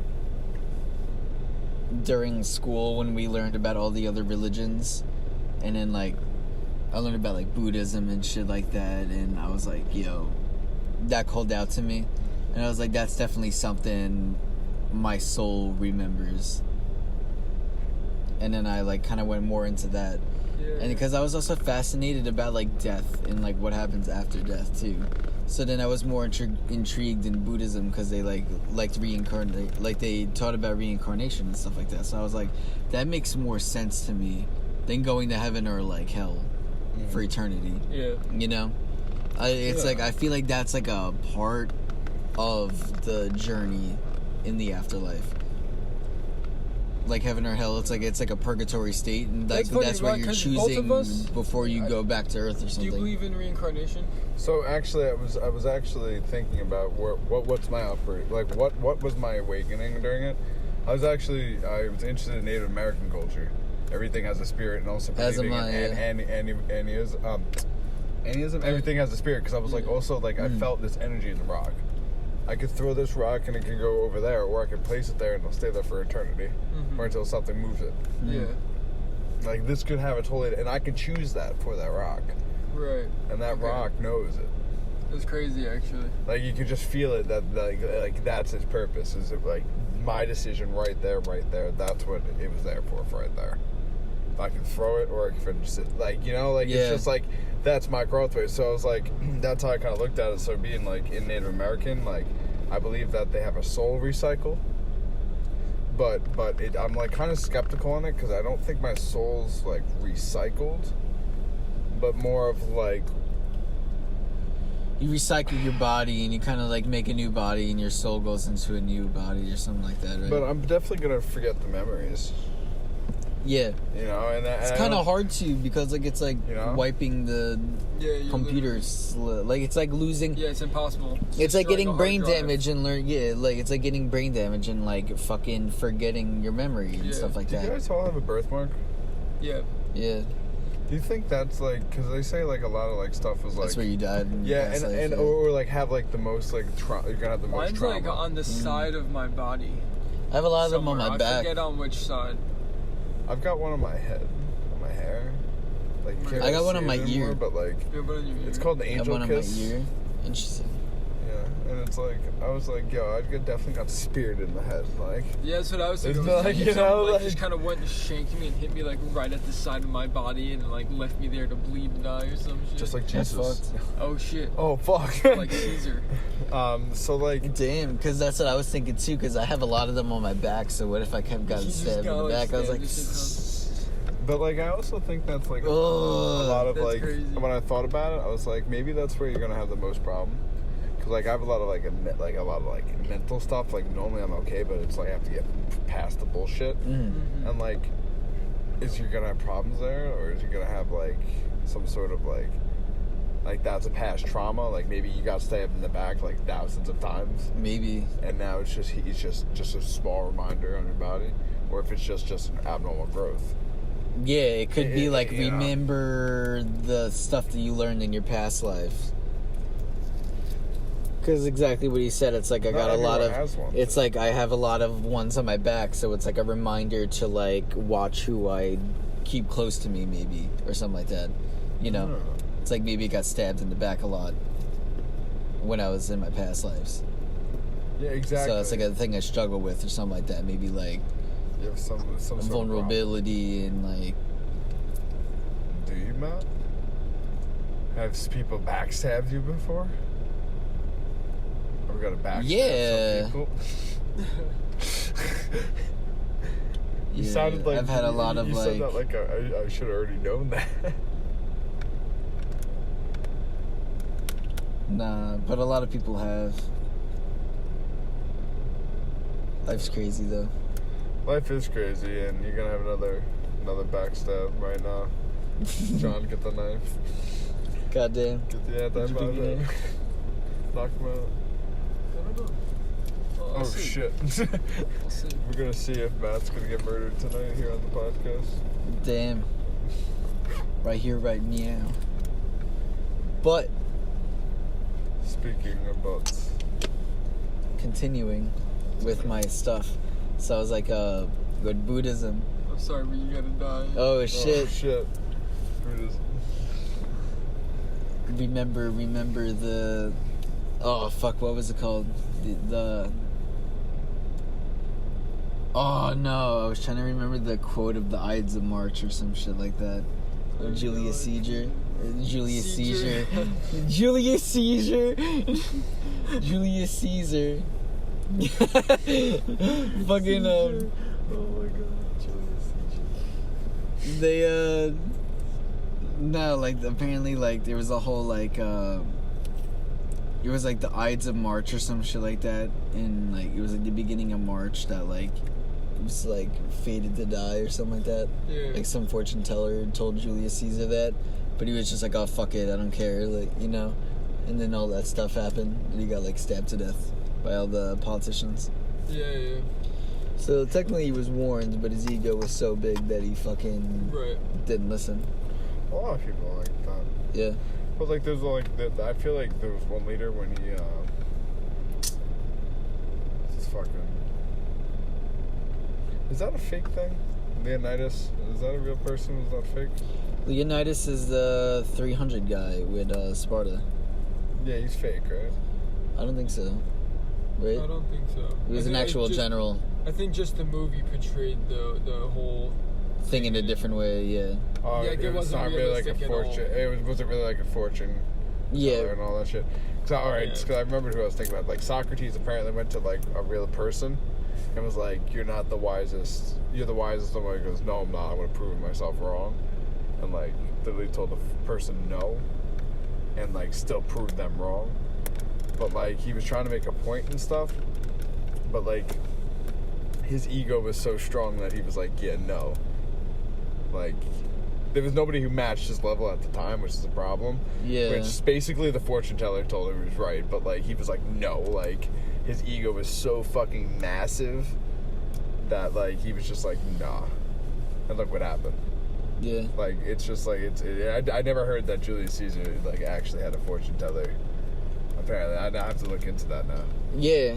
during school when we learned about all the other religions, and then like I learned about like Buddhism and shit like that, and I was like, yo, that called out to me, and I was like, that's definitely something my soul remembers. And then I like kind of went more into that. Yeah. And because I was also fascinated about like death and like what happens after death too. So then I was more intrigued in Buddhism because they liked reincarnate, like they taught about reincarnation and stuff like that. So I was like, that makes more sense to me than going to heaven or like hell for eternity. Yeah. You know, it's like I feel like that's like a part of the journey in the afterlife. Like heaven or hell, it's like a purgatory state, and like that's what you're choosing before you go back to Earth or something. Do you believe in reincarnation? So actually, I was actually thinking about what's my upbringing, like what was my awakening during it. I was interested in Native American culture. Everything has a spirit, and also believing in Anyism. Everything has a spirit, because I was like also like I felt this energy in the rock. I could throw this rock and it can go over there, or I could place it there and it'll stay there for eternity, or until something moves it. Yeah. Like this could have a totally, and I can choose that for that rock. Right. And that rock knows it. That's crazy, actually. Like you could just feel it that like that's its purpose. Is it like my decision right there? That's what it was there for right there. I can throw it or I can finish it. Like, you know, like it's just like that's my growth rate. So I was like, that's how I kind of looked at it. So being like in Native American, like I believe that they have a soul recycle, but I'm like kind of skeptical on it because I don't think my soul's like recycled, but more of like you recycle your body and you kind of like make a new body and your soul goes into a new body or something like that, right? But I'm definitely gonna forget the memories. Yeah, you know, and it's kind of hard to, because like it's like wiping the computers, like it's like losing. Yeah, it's impossible. It's like getting brain damage and it's like getting brain damage and like fucking forgetting your memory and stuff like that. Do you guys all have a birthmark? Yeah. Yeah. Do you think that's like, because they say like a lot of like stuff was like that's where you died? Or like have like the most like you're gonna have the most trauma. Mine's like on the side of my body. I have a lot of them on my back. I forget on which side. I've got one on my head, on my hair. Like I got one on my ear, but like it's called the angel kiss. I have one on my ear. Interesting. Yeah, and it's like I was like, yo, I definitely got spirit in the head, like. Yeah, that's what I was thinking. Like, you know, like just kind of went and shanked me and hit me like right at the side of my body and like left me there to bleed and die or some shit. Just like Jesus. Oh shit. Oh fuck. Like Caesar. So like. Damn, because that's what I was thinking too. Because I have a lot of them on my back. So what if I kept gotten stabbed in the back? I was like. But like, I also think that's like a lot of like. Crazy. When I thought about it, I was like, maybe that's where you're gonna have the most problem. Cause like I have a lot of like mental stuff. Like normally I'm okay, but it's like I have to get past the bullshit. And like, is you gonna have problems there, or is you gonna have like some sort of like like that's a past trauma. Like maybe you got stabbed in the back like thousands of times. Maybe. And now it's just a small reminder on your body, or if it's just an abnormal growth. Yeah, it could be like you know. remember the stuff that you learned in your past life. Because exactly what he said, it's like I got a lot of. It's like I have a lot of ones on my back, so it's like a reminder to like watch who I keep close to me, maybe, or something like that. You know, it's like maybe I got stabbed in the back a lot when I was in my past lives. Yeah, exactly. So it's like a thing I struggle with, or something like that. Maybe like you have some vulnerability and like. Do you, Matt? Have people backstabbed you before? Or we got to backstab some people? You sounded like I've had a lot of you like. said that like I should have already known that. Nah, but a lot of people have. Life's crazy though. Life is crazy, and you're gonna have another backstab right now. John, get the knife. Goddamn. Get the anti-knife. Knock him out. I don't know. Oh shit. We're gonna see if Matt's gonna get murdered tonight here on the podcast. Damn. Right here, right now. But speaking of butts, continuing with my stuff. So I was like, with Buddhism. I'm sorry, but you gotta die. Oh shit. Oh shit. Buddhism. Remember the. Oh fuck! What was it called? The. Oh no! I was trying to remember the quote of the Ides of March or some shit like that. Or Julius Caesar. Julius Caesar. Julius Caesar. Julius Caesar. Fucking Oh my god, Julius Caesar. They no, like apparently like there was a whole like it was like the Ides of March or some shit like that, and like it was like the beginning of March that like it was like fated to die or something like that. Yeah. Like some fortune teller told Julius Caesar that, but he was just like, oh fuck it, I don't care, like, you know. And then all that stuff happened, and he got like stabbed to death by all the politicians. Yeah. So technically he was warned, but his ego was so big that he fucking didn't listen. A lot of people are like that. Yeah. But like there's like I feel like there was one leader when he this fucking, is that a fake thing? Leonidas, is that a real person? Is that fake? Leonidas is the 300 guy with Sparta. Yeah, he's fake, right? I don't think so. Right? I don't think so. He was an actual general. I think just the movie portrayed the whole thing in a different way, yeah. Oh, yeah, it wasn't not really like a fortune. It wasn't really like a fortune. Yeah. And all that shit. So, alright, because I remembered who I was thinking about. Like, Socrates apparently went to, like, a real person and was like, you're not the wisest. You're the wisest. And he goes, no, I'm not. I'm going to prove myself wrong. And, like, literally told the person no. And, like, still proved them wrong. But, like, he was trying to make a point and stuff. But, like, his ego was so strong that he was like, yeah, no. Like, there was nobody who matched his level at the time, which is a problem. Yeah. Which basically the fortune teller told him he was right, but like he was like, no, like his ego was so fucking massive that like he was just like, nah. And look what happened. Yeah. Like it's just like I never heard that Julius Caesar like actually had a fortune teller. Apparently, I have to look into that now. Yeah,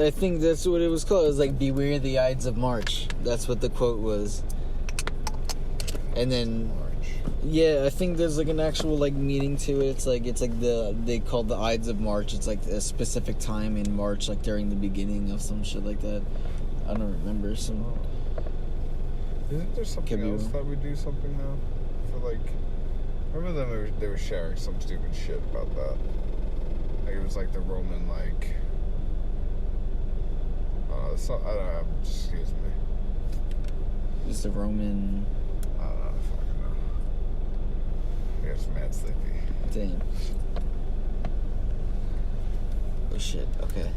I think that's what it was called. It was like, beware the Ides of March. That's what the quote was. And then, yeah, I think there's like an actual like meaning to it. It's like they called the Ides of March. It's like a specific time in March, like during the beginning of some shit like that. I don't remember some. Isn't there something else that we do something now? For like, remember them? They were sharing some stupid shit about that. Like it was like the Roman like. I don't know. Excuse me. It's the Roman. I don't fucking know. I guess mad sleepy. Damn. Oh shit. Okay.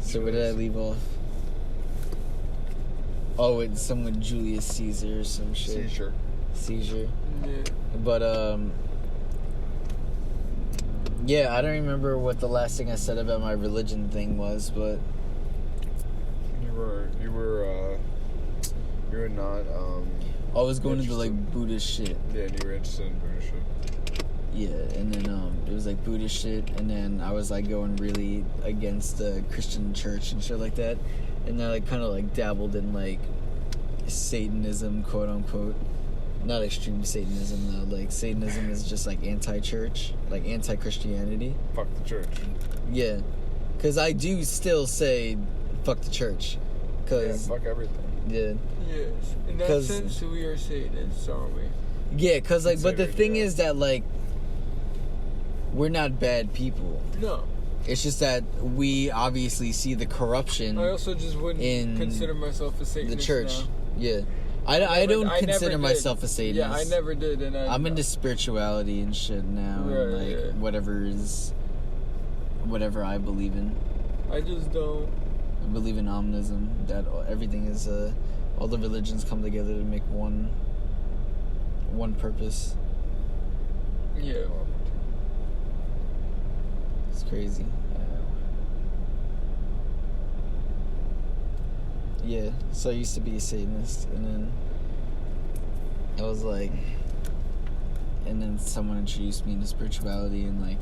So where did I leave off? Oh, it's someone Julius Caesar or some shit. Seizure. Seizure. Yeah. But Yeah, I don't remember what the last thing I said about my religion thing was, but You were not I was going into like Buddhist shit. Yeah, and you were interested in Buddhist shit. Yeah, and then it was like Buddhist shit, and then I was like going really against the Christian church and shit like that, and then I like kind of like dabbled in like Satanism, quote unquote. Not extreme Satanism though. Like Satanism is just like anti-church, like anti-Christianity. Fuck the church. Yeah, because I do still say fuck the church. Cause fuck everything. Yeah. Yes. In that sense, we are Satanists, aren't we? Yeah, because like, but the thing is that like, we're not bad people. No. It's just that we obviously see the corruption. I also just wouldn't consider myself a Satanist. The church. Now. Yeah. I don't consider myself a Satanist. Yeah, I never did, and I'm into spirituality and shit now, and like whatever I believe in. I just don't. I believe in Omnism, that everything is all the religions come together to make one purpose. Yeah. It's crazy. Yeah, so I used to be a Satanist, and then I was like, and then someone introduced me to spirituality and like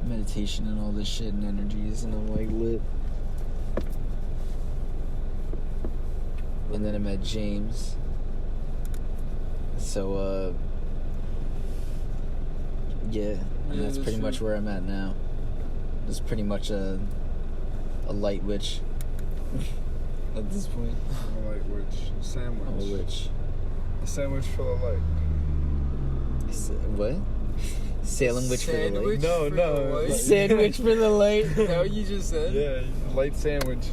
meditation and all this shit and energies, and I'm like lit. And then I met James. So yeah, and that's pretty much where I'm at now. Just pretty much a light witch. At this point. I'm a light witch. Sandwich. I'm a witch. A sandwich for the light. What? Salem witch for the light? No. Sandwich for the light? How you just said? Yeah, light sandwich.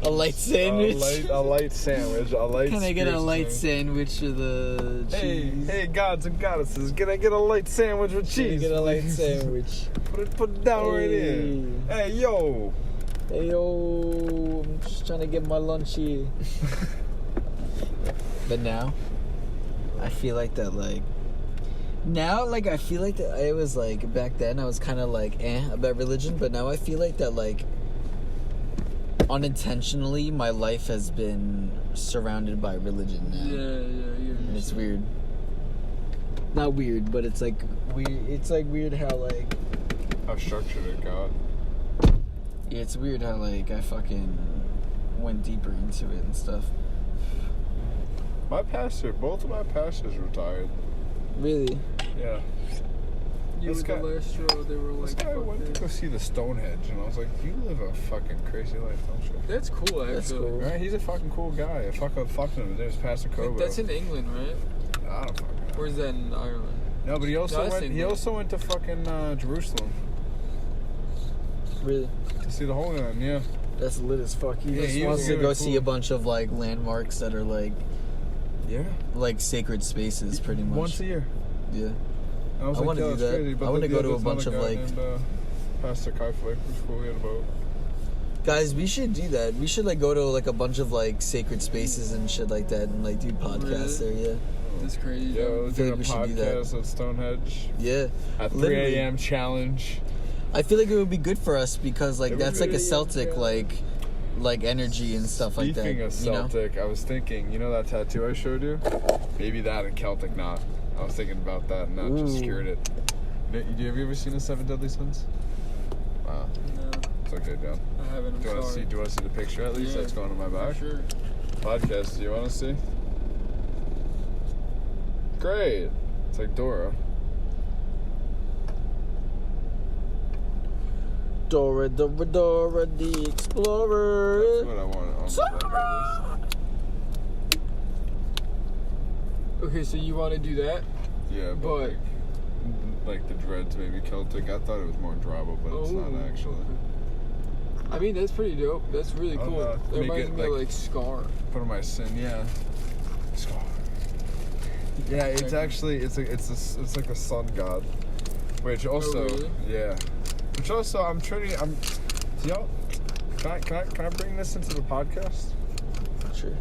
A light sandwich? A light sandwich. A light Can I get a light sandwich with the cheese? Hey, gods and goddesses, can I get a light sandwich with cheese? Can I get a light sandwich? Put it down right here. Hey, yo. Hey, yo, I'm just trying to get my lunch here. But now, I feel like that, like... Now, like, I feel like that I was, like, back then, I was kind of, like, about religion. But now I feel like that, like, unintentionally, my life has been surrounded by religion now. Yeah. And it's weird. Not weird, but it's, like, weird. It's, like, weird how, like... How structured it got. Yeah, it's weird how, like, I fucking went deeper into it and stuff. Both of my pastors retired. Really? Yeah. You were the last straw, they were like... This guy went to go see the Stonehenge, and I was like, you live a fucking crazy life, don't you? That's cool, actually. That's cool. Right? He's a fucking cool guy. I fucked him. His name's Pastor Kobo. That's in England, right? I don't fucking know. Or is that in Ireland? No, but he also went to fucking Jerusalem. Really? To see the Holy Land, yeah. That's lit as fuck. He just wants to go see a bunch of, like, landmarks that are, like... Yeah. Like, sacred spaces, pretty much. Once a year. Yeah. I want to do that. Crazy, I want to go to a bunch of, like... Named, Pastor Kai Flick, which is cool. We had a boat. Guys, we should do that. We should, like, go to, like, a bunch of, like, sacred spaces and shit like that and, like, do podcasts there, yeah. That's crazy. Yeah, we're doing a podcast at Stonehenge. Yeah. At 3 a.m. challenge. I feel like it would be good for us because, like, that's like a Celtic, like energy and stuff like that. Speaking of Celtic, I was thinking, you know that tattoo I showed you? Maybe that and Celtic knot. I was thinking about that and that just scared it. Have you ever seen the 7 Deadly Sins? Wow. No. It's okay, John. I haven't. Do you want to see the picture at least that's going on my back? Sure. Podcast, do you want to see? Great. It's like Dora. Dora the Explorer. That's what I want on my back. Okay, so you want to do that? Yeah, but like the dreads maybe Celtic. I thought it was more Drabo, but it's not actually. I mean, that's pretty dope. That's really cool. It reminds me of like Scar. Put on my sin, yeah. Scar. Yeah, it's actually it's like a sun god, which also yeah, which also y'all. Can I bring this into the podcast? Sure.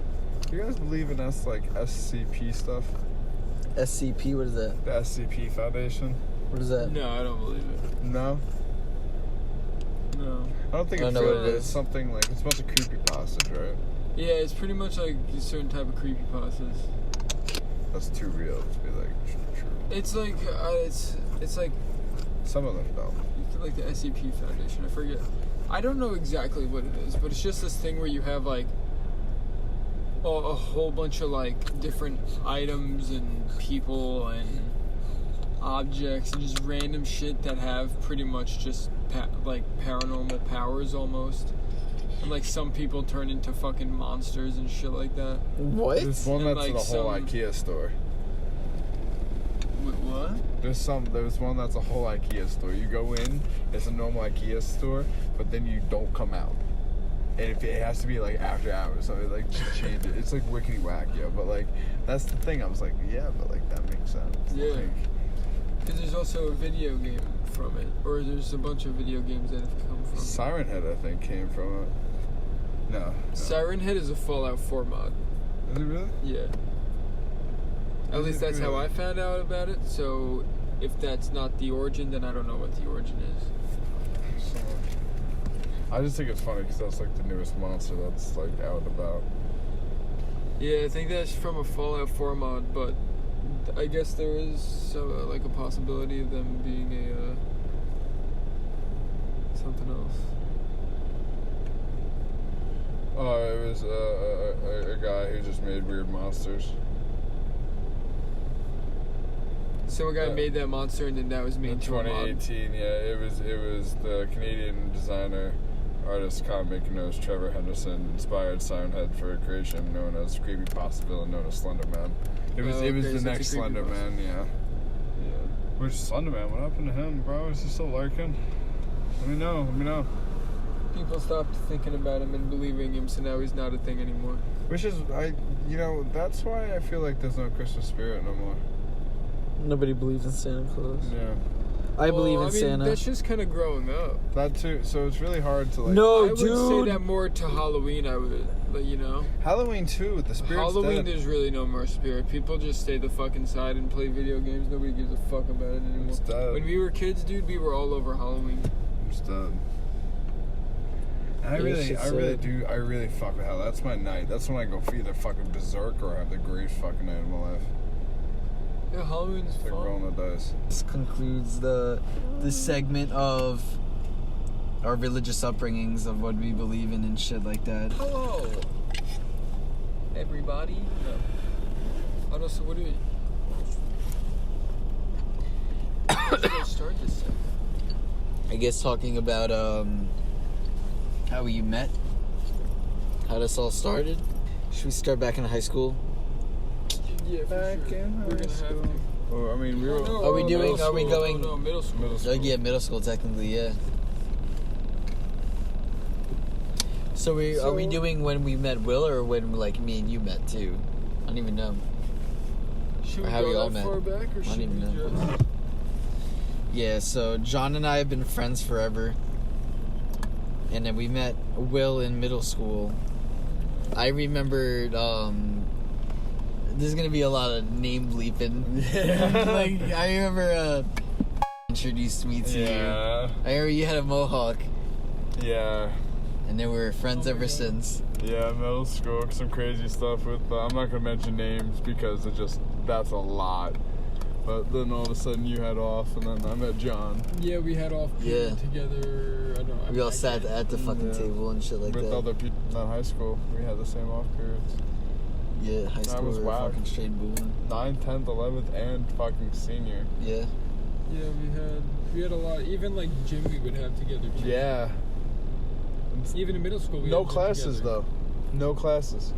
Do you guys believe in like SCP stuff? SCP, what is that? The SCP Foundation. What is that? No, I don't believe it. No? No. I don't think I don't it's know real, what it but is. it's something like, it's a bunch of creepypastas, right? Yeah, it's pretty much like a certain type of creepypastas. That's too real to be like true. It's like, it's like, Some of them don't. like the SCP Foundation. I forget. I don't know exactly what it is, but it's just this thing where you have like a whole bunch of like different items and people and objects and just random shit that have pretty much just like paranormal powers almost. And like some people turn into fucking monsters and shit like that. What? There's one And, that's like, the whole some- IKEA store. Wait, what? There's one that's a whole IKEA store. You go in, it's a normal IKEA store, but then you don't come out. And if it has to be like after hours, so it like just change it. It's like wickedy whack, yo. But like that's the thing. I was like, yeah, but like that makes sense. Yeah. Like, Because there's also a video game from it, or there's a bunch of video games that have come from it. Siren Head, I think, came from it. No. Siren Head is a Fallout 4 mod. Is it really? Yeah. At least that's how I found out about it. So if that's not the origin, then I don't know what the origin is. So, I just think it's funny because that's like the newest monster that's like out and about. Yeah, I think that's from a Fallout 4 mod, but I guess there is like a possibility of them being a something else. Oh, it was a guy who just made weird monsters. So a guy made that monster, and then that was made In into a mod. 2018, yeah, it was the Canadian designer, artist, comic knows Trevor Henderson inspired Siren Head for a creation known as creepypasta villain known as Slender Man. It was Oh, it was okay, the so it's next a Slender creepypasta. Man, yeah. Yeah. Where's Slender Man? What happened to him, bro? Is he still lurking? Let me know. People stopped thinking about him and believing him, so now he's not a thing anymore. Which is that's why I feel like there's no Christmas spirit no more. Nobody believes in Santa Claus. Yeah. I believe in Santa. That's just kind of growing up. That too. So it's really hard to like. No, I would dude. say that more to Halloween. I would, but you know, Halloween too. The spirit's Halloween dead. there's really no more spirit. People just stay the fuck inside and play video games. Nobody gives a fuck about it anymore. It's dead. When we were kids, dude, we were all over Halloween. It's dead. I really fuck with hell. That's my night. That's when I go either fucking berserk or have the greatest fucking night of my life. Yeah, Halloween's It's like fun. rolling the dice. This concludes the segment of our religious upbringings of what we believe in and shit like that. Hello, everybody. No. Oh no. So what do we? How should I start this segment? I guess talking about how we met, how this all started. Should we start back in high school? Yeah, for Back sure. in We're high gonna school. have to. Well, I mean, we were. Are we doing- middle are we school. going- No, middle school. Middle school. Yeah, middle school technically, yeah. So are we doing when we met Will or when like me and you met too? I don't even know. Should Or we how we go all that met. far back, or I don't should even we know. just? Yeah, so John and I have been friends forever. And then we met Will in middle school. I remembered, there's gonna be a lot of name bleeping. Like, I remember, introduced me to you. Yeah. I remember you had a mohawk. Yeah. And then we were friends Oh my ever God. since. Yeah, middle school, some crazy stuff with, I'm not gonna mention names because that's a lot. But then all of a sudden you had off and then I met John. Yeah, we had off Yeah. together. I don't. We all sat at the fucking Yeah. table and shit like with that. other people in high school. We had the same off periods. Yeah, high school was we were whack. fucking straight booing. 9th, 10th, 11th, and fucking senior. Yeah. Yeah, we had a lot. Even like gym, we would have together too. Yeah. Even in middle school, we No had gym classes together. though. No classes.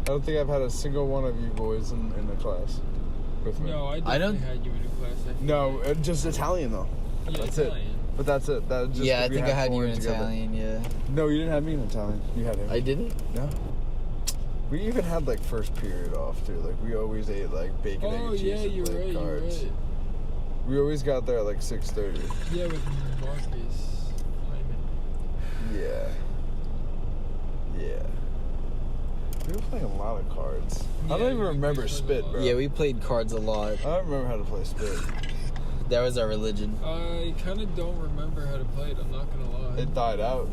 I don't think I've had a single one of you boys in the class with me. No, I I don't- definitely had you in a class. I think. No, just Italian though. Yeah, that's Italian. it. But that's it. That just Yeah, I we think I had you four in together. Italian, yeah. No, you didn't have me in Italian. You had him. I didn't? No. We even had like first period off too. Like we always ate like bacon, egg, Oh and cheese yeah, and you're played right. You're cards. right. We always got there at like 6:30. Yeah, with Marcus Hyman. Yeah. Yeah. We were playing a lot of cards. I Yeah, don't even we remember played spit, a lot. bro. Yeah, we played cards a lot. I don't remember how to play spit. That was our religion. I kind of don't remember how to play it. I'm not gonna lie. It died out.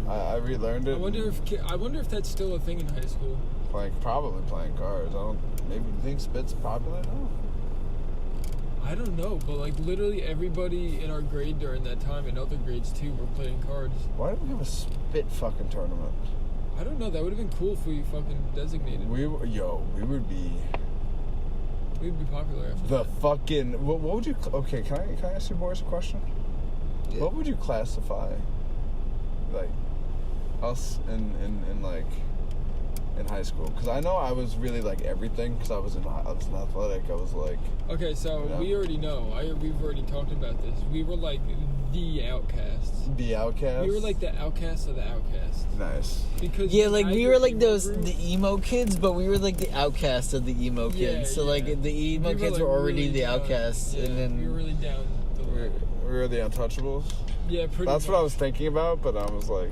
I relearned it. I wonder if that's still a thing in high school. Like probably playing cards. I don't. Maybe you think Spit's popular now? I don't know, but like literally everybody in our grade during that time, and other grades too, were playing cards. Why didn't we have a Spit fucking tournament? I don't know. That would have been cool if we fucking designated. We would be. We'd be popular after The that. fucking. What would you? Okay, can I ask you boys a question? Yeah. What would you classify, like, us in like, in high school? Because I know I was really like everything. Because I was in athletic. I was like. Okay, so Yeah. we already know. We've already talked about this. We were like the outcasts. The outcast. We were like the outcasts of the outcasts. Nice. Because Yeah, like we either were like emo those group- the emo kids, but we were like the outcasts of the emo kids. Yeah, So like yeah. the emo We kids like, were already really the down. outcasts, Yeah, and then we were really down. The We level. were the Untouchables. Yeah, pretty. That's much. what I was thinking about, but I was like,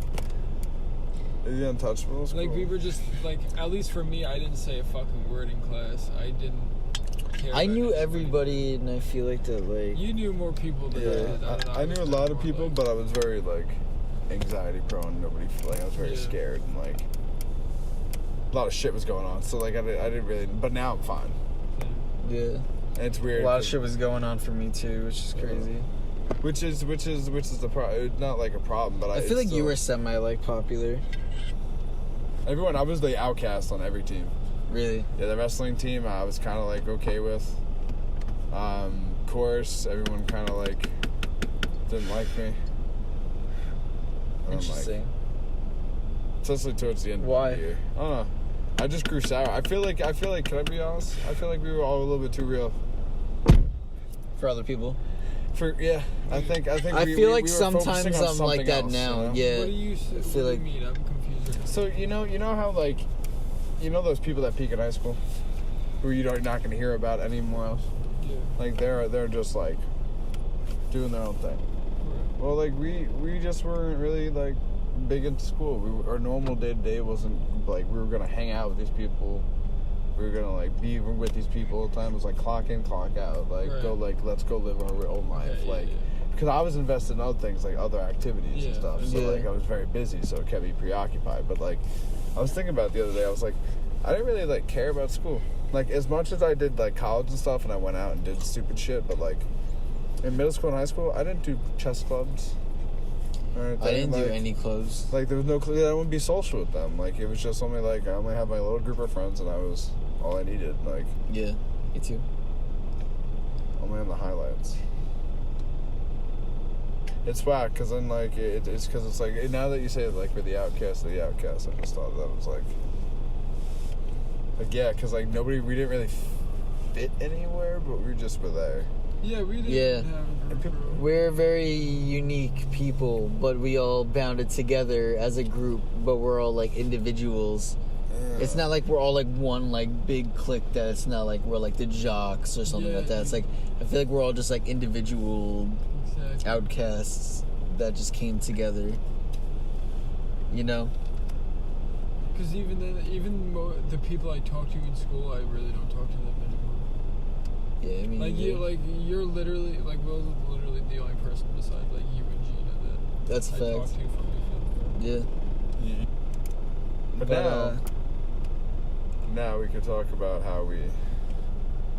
the Untouchables. Like cool. we were just like, at least for me, I didn't say a fucking word in class. I didn't care. I about knew anybody. everybody, and I feel like that like You knew more people than I Yeah, did. I knew a was lot of more, people, like- but I was very like anxiety prone. Nobody like I was very Yeah. scared and like a lot of shit was going on. So like I didn't really. But now I'm fine. yeah, And it's a weird. lot of 'cause- shit was going on for me too, which is crazy. Which is the problem. It's not like a problem, but I feel like you were semi like popular, everyone. I was the outcast on every team. really. Yeah, the wrestling team I was kind of like okay with. Course, everyone kind of like didn't like me. And I'm like, Interesting. especially towards the end Why? of the year. I don't know. I just grew sour. I feel like. Can I be honest? I feel like we were all a little bit too real. For other people, I think. I we feel were like focusing sometimes on I'm like something that else, now. you know? Yeah, What do you? I What feel do like- you mean? I'm confused. So you know how like, those people that peak in high school, who you're not going to hear about anymore else. Yeah. Like they're just like doing their own thing. Well, like we just weren't really like big into school. Our normal day to day wasn't like we were gonna hang out with these people. We were gonna like be with these people all the time. It was like clock in, clock out. Like Right. go like let's go live our own life. Yeah, like yeah. because I was invested in other things like other activities and Yeah. stuff. So Yeah. like I was very busy, so it kept me preoccupied. But like I was thinking about it the other day. I was like I didn't really like care about school. Like as much as I did like college and stuff, and I went out and did stupid shit. But like in middle school and high school, I didn't do chess clubs. Or anything. I didn't do Like, any clubs. like there was no, I wouldn't be social with them. Like it was just only like I only had my little group of friends, and I was all I needed. Like Yeah, me too. only on the highlights. It's whack because then like it's because it's like now that you say it, like we're the outcast of the outcast, I just thought that was like yeah, because like we didn't really fit anywhere, but we just were there. Yeah, we didn't Yeah. have a And group. people- We're very unique people, but we all bounded together as a group, but we're all like individuals. It's not like we're all like one like big clique that it's not like we're like the jocks or something Yeah. like that. It's like I feel like we're all just like individual Exactly. outcasts that just came together. You know? Because even then, the people I talk to in school, I really don't talk to them anymore. Yeah, I mean You're literally Will's literally the only person besides like you and Gina that that's a I talk fact. to from the film. Yeah. But now we could talk about how we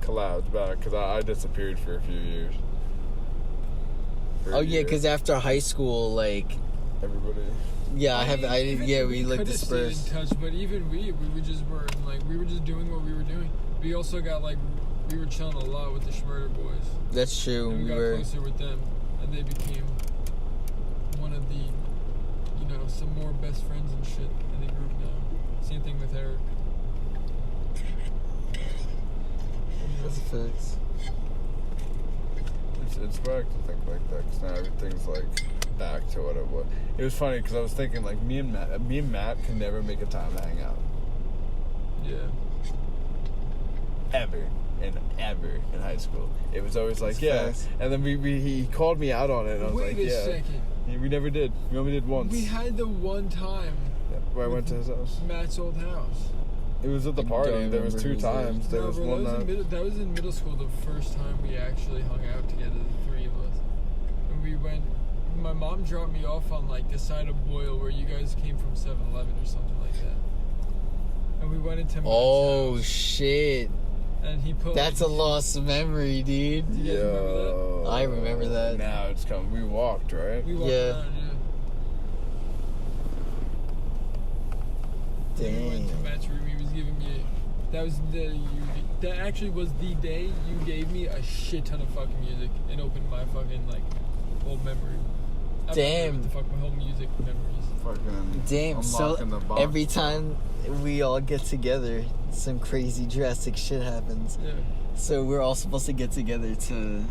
collabed back because I disappeared for a few years. For a Oh yeah, year. because after high school, like everybody. yeah, we like coulda dispersed. stayed in touch, but even we just weren't like we were just doing what we were doing. We also got like we were chilling a lot with the Schmurder boys. That's true. And we We got were. closer with them, and they became one of the, some more best friends and shit in the group now. Same thing with Eric. That's a fact. It's back to think like that because now everything's like back to what it was. It was funny because I was thinking like me and Matt can never make a time to hang out Yeah. ever in high school. It was always like That's facts. and then he called me out on it. And I was Wait like a second. We never did. We only did once. We had the one time where I went to his house. Matt's old house. It was at the party. There was 2 times. There was one night. That was in middle school, the first time we actually hung out together, the 3 of us. And we went, my mom dropped me off on like the side of Boyle where you guys came from 7-Eleven or something like that. And we went into Matt's house. Shit. And he put That's a lost memory, dude. You guys remember that? I remember that. Now it's coming. We walked, right? We walked around, Dang. We went to Matt's room. He was giving me. That actually was the day you gave me a shit ton of fucking music and opened my fucking like old memory. Damn. What the fuck, my whole music memories. Fucking. Damn. So the box. every time we all get together, some crazy drastic shit happens. Yeah. So we're all supposed to get together to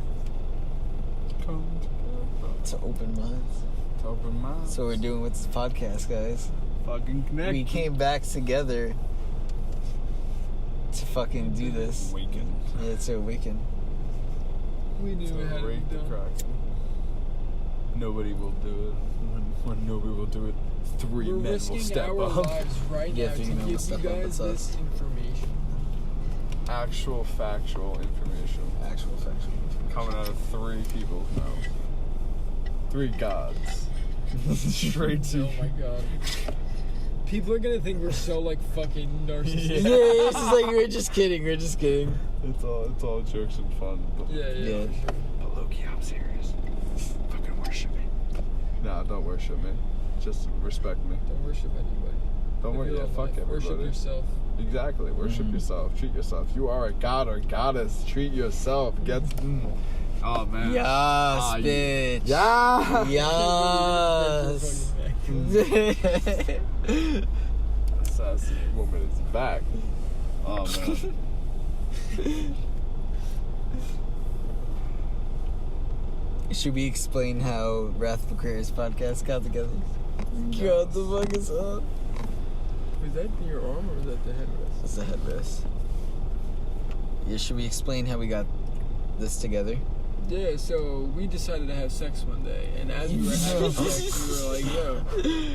open minds. To open minds. That's what we're doing with this podcast, guys. Fucking connect. We came back together to fucking do this. Awaken. Yeah, to awaken. We knew it had to be done. Nobody will do it. When nobody will do it, 3 We're men will risking step our up. lives right Yeah, now to 3 give men will you step up, guys it's this us. information. Actual factual information. Actual factual. Coming out of 3 people. No. 3 gods. Straight to Oh my god. People are gonna think we're so like fucking narcissistic. Yeah, it's just like we're just kidding. We're just kidding. It's all jokes and fun. But Yeah. For sure. But low-key, I'm serious. Fucking worship me. Nah, don't worship me. Just respect me. Don't worship anybody. Don't Live your worship. own Fuck life. everybody. Worship yourself. Exactly. Worship yourself. Treat yourself. You are a god or goddess. Treat yourself. Get. Oh man. Yes, bitch. Yeah. Yes. Sassy woman is back. Oh man. Should we explain how Wrath of Aquarius podcast got together? God, the fuck is up? Was that your arm or was that the headrest? It's the headrest. Yeah, should we explain how we got this together? Yeah, so we decided to have sex one day, and as we were having sex, we were like, yo,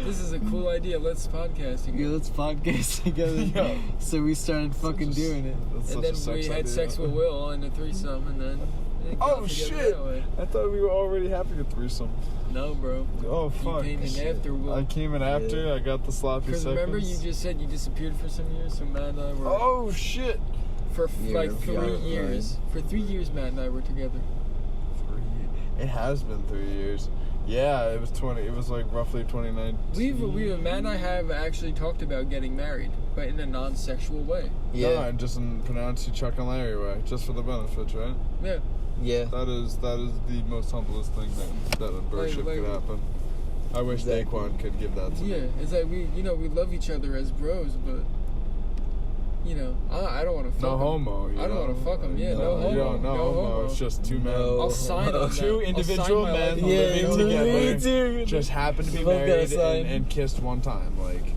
this is a cool idea, let's podcast together. Yeah, let's podcast together. Yo. So we started fucking doing it. And then we had sex with Will and a threesome, and then... it got Oh together shit! that way. I thought we were already having a threesome. No, bro. Oh fuck! You came in after Will. I came in after. Yeah. I got the sloppy seconds. Because remember you just said you disappeared for some years, so Matt and I were... Oh shit! For Yeah, like 3 yeah, years. For 3 years, Matt and I were together. 3 years. It has been 3 years. Yeah, it was 20. It was like roughly 2019. We've Matt and I have actually talked about getting married, but in a non-sexual way. Yeah. No, just in pronounce you Chuck and Larry way, just for the benefits, right? Yeah. Yeah. That is the most humblest thing that a bro-ship Like- could happen. I wish Exactly. Daquan could give that to me. Yeah, it's like we love each other as bros, but I don't want to fuck No him. homo. You I don't know? want to fuck him. Yeah, no homo. You don't, no homo. homo. It's just 2 men. No. I'll sign on that. Two I'll individual sign my men life on living that. together. Me too. Just happen to be Both gotta married sign. and kissed one time, like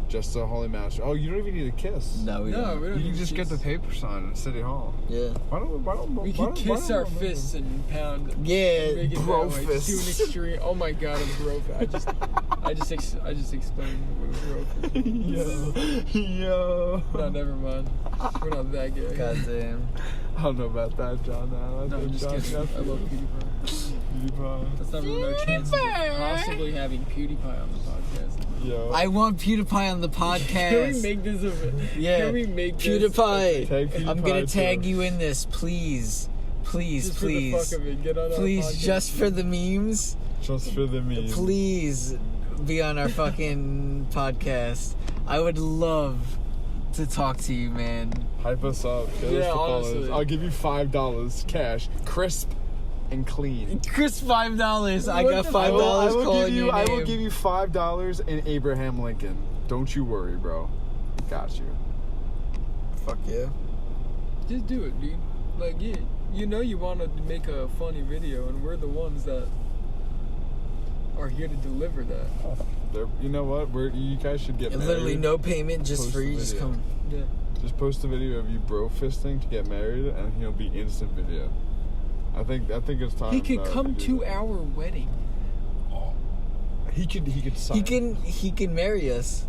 just a holy match. Oh, you don't even need a kiss. No, we No, don't. we don't. You need can just to get the kiss. paper signed in City Hall. Yeah. Why don't We can kiss our fists and pound. Yeah, Make it bro that way. Just do an fists. extreme. Oh my god, a bro. I just explained what a bro fist is. Yo. No, never mind. We're not that gay. Goddamn. I don't know about that, John. Now. No, I'm just kidding. I love PewDiePie. Let's not ruin our chances of possibly having PewDiePie on the podcast. Yo. I want PewDiePie on the Can we podcast. make this a... Yeah. Can we make this... PewDiePie. Tag PewDiePie I'm gonna tag too. you in this, please. Please, Just please. for the fuck of it. Get on our Please, podcast. just for the memes. Just for the meme. Please be on our fucking podcast. I would love to talk to you, man. Hype us up. Get us Yeah, the followers. honestly. I'll give you $5 cash, crisp and clean. Chris, $5. I What got the- $5 I will calling give you. your I name. will give you $5 in Abraham Lincoln. Don't you worry, bro. Got you. Fuck yeah. Just do it, dude. Like, yeah. You know you want to make a funny video, and we're the ones that are here to deliver that. You know what? You guys should get And married. literally no payment, just Post free. the Just video. come. Yeah. Just post a video of you bro fisting to get married, and he'll be instant video. I think it's time. He could to come do to that. our wedding. He could sign. He can marry us.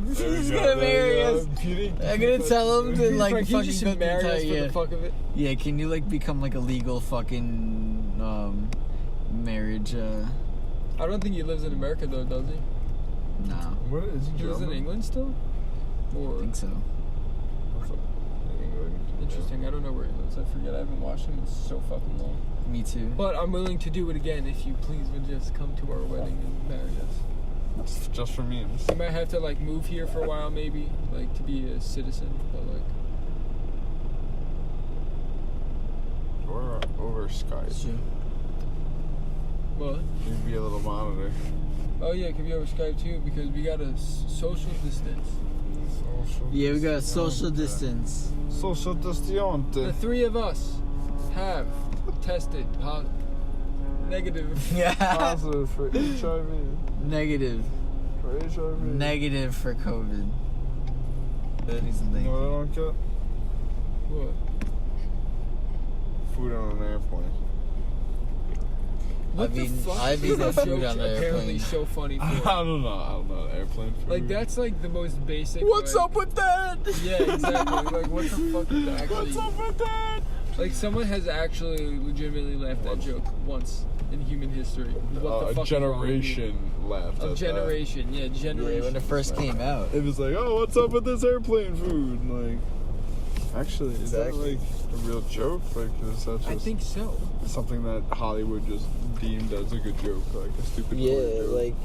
He's gonna marry us. I'm gonna tell him to like Frank, you fucking just go marry through us for the fuck of it. Yeah, can you like become like a legal fucking marriage? I don't think he lives in America though, does he? No. What is He lives in England still? Or I think so. England. interesting. I don't know where he lives. I forget. I haven't watched him in so fucking long. Me too. But I'm willing to do it again if you please would just come to our wedding and marry us. Just for memes. You might have to like move here for a while, maybe, like to be a citizen, but like. Or over Skype. Sure. What? You'd be a little monitor. Oh yeah, it could be over Skype too because we got a social distance. Yeah, we got social distance. Social distance. The three of us have tested negative. Yeah. Positive for HIV. Negative. For HIV. Negative for COVID. Ladies and You know what I things. don't get? What? Food on an airplane. What the fuck? I've is eaten that food joke on an apparently airplane. so funny for? I don't know. Airplane food. Like that's like the most basic. What's like, up with that? Yeah, exactly. Like what the fuck is that actually? What's up with that? Like someone has actually legitimately laughed that joke once in human history. What the A fuck is wrong with you? generation laughed A at generation, yeah, generation. Yeah, when it first came out. that. It was like, oh, what's up with this airplane food? And like, actually, is that Exactly. like a real joke? Like, is that just I think so. something that Hollywood just deemed as a good joke, like a stupid Yeah, joke? like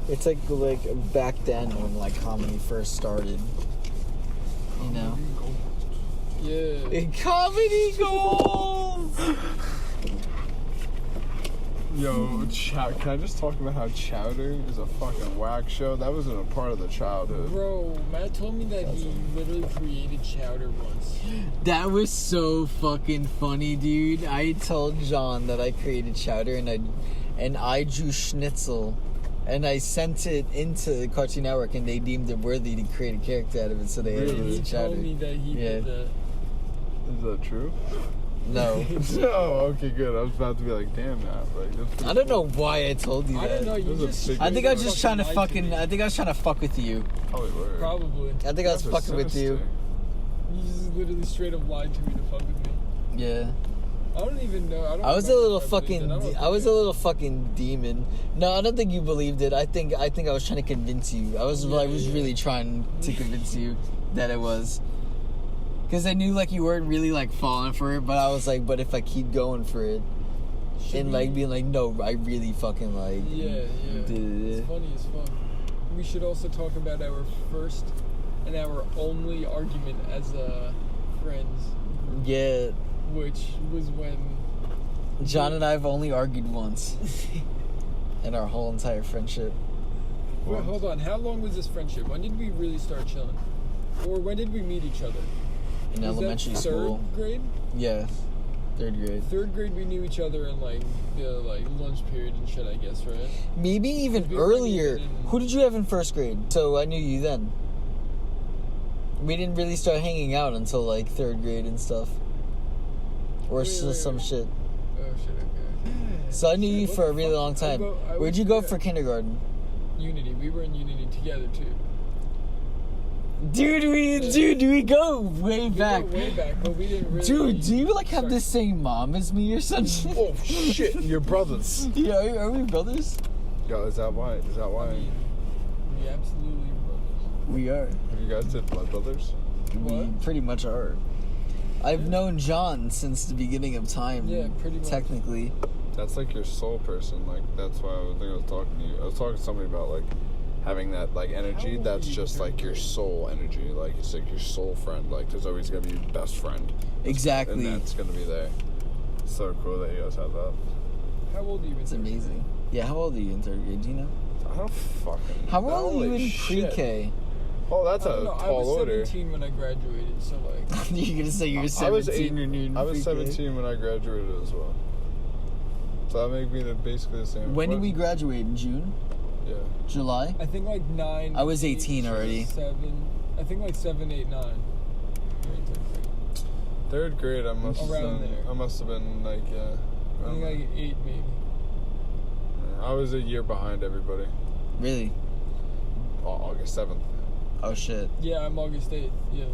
it's like back then when like comedy first started. You know. Yeah. Comedy gold. Yo, can I just talk about how Chowder is a fucking whack show? That wasn't a part of the childhood. Bro, Matt told me that he literally created Chowder once. That was so fucking funny, dude. I told John that I created Chowder and I drew Schnitzel. And I sent it into Cartoon Network, and they deemed it worthy to create a character out of it, so they added He it to Chowder. told me that he did that. Is that true? No. Oh, okay, good. I was about to be like, damn, Matt. Like, that's pretty I don't know cool. why I told you I that. don't know, you Those are just... big- I think I was just trying to lied fucking. me. I think I was trying to fuck with you. Probably were. Probably. I think I was That's fucking with you. sinister. You just literally straight up lied to me to fuck with me. Yeah. I don't even know. I was a little remember if I believed fucking. it. I don't I was a think little fucking demon. No, I don't think you believed it. I think I was trying to convince you. I was really trying to convince you that it was. Because I knew like you weren't really like falling for it, but I was like, but if I keep going for it, Should and we- like being like, no, I really fucking like. Yeah. did it. It's funny as fuck. We should also talk about our first and our only argument as friends, Yeah, which was when John and I have only argued once in our whole entire friendship. Wait, hold on. How long was this friendship? When did we really start chilling? Or when did we meet each other? In Was elementary that school. Third grade? Yeah, 3rd grade. Third grade, we knew each other in like the lunch period and shit. I guess, right? Maybe even We weren't earlier. even in- Who did you have in 1st grade? So I knew you then. We didn't really start hanging out until like 3rd grade and stuff. Or Wait, some wait. shit. Oh shit. Okay. So I knew you What for the a really fuck? long time. I Where'd was- you go for kindergarten? Unity. We were in Unity together too. Dude, we go way We back. went way back, but we didn't really. Dude, do you like have Sorry. the same mom as me or something? Oh shit, your brothers. Yeah, are we brothers? Yo, is that why? Is that I why? mean, we absolutely were. We are. Have you guys did blood brothers? We What? pretty much are. I've known John since the beginning of time. Yeah, pretty much. Technically. That's like your soul person. Like that's why I think I was talking to you. I was talking to somebody about like having that like energy. How That's are you just like your doing? soul energy. Like it's like your soul friend. Like there's always gonna be your best friend. Exactly. And that's gonna be there. It's so cool that you guys have that. How old are you? in It's third grade? amazing. Yeah, how old are you in 3rd grade? Do you know? I don't fucking. How old are you Holy in shit. pre-K? Oh, that's I a don't know. I tall was order. 17 when I graduated, so like. You're gonna say you're I 17 was 8. when you're in I was pre-K? 17 when I graduated as well. So that makes me basically the same. When did What? we graduate? In June? Yeah. July? I think like 9. I was 8, 18 already. 7. I think like 7, 8, 9. You're in third grade. 3rd grade, I must have Around been. there. I must have been like I around think like 8 maybe. I was a year behind everybody. Really? August 7th. Oh shit. Yeah, I'm August 8th. Yeah.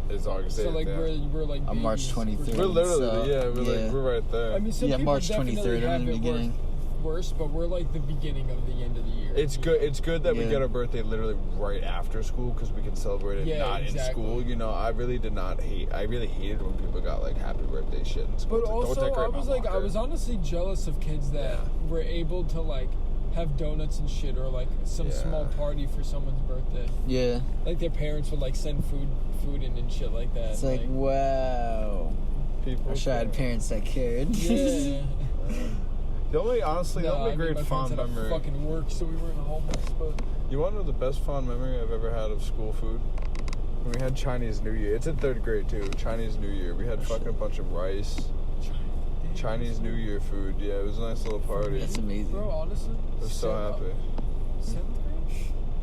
It's August 8th. So like we're like I'm March babies. 23rd. We're literally So, we're right there. I mean, some people March definitely 23rd have in the it beginning. worse, but we're like the beginning of the end of the year. It's good. It's good that we Yeah. get our birthday literally right after school because we can celebrate it not in school. You know, I really did not hate. I really hated when people got like happy birthday shit in school. But also, I was honestly jealous of kids that were able to like have donuts and shit, or like some small party for someone's birthday. Yeah. Like their parents would like send food in and shit like that. It's like wow. People. I wish I had parents that cared. Yeah. The only great fond memory. Fucking work, so we weren't homeless. But You want to know the best fond memory I've ever had of school food? When we had Chinese New Year. It's in 3rd grade too. Chinese New Year. We had fucking a bunch of rice. Chinese New Year food. Yeah, it was a nice little party. That's amazing. bro, honestly, I was so happy.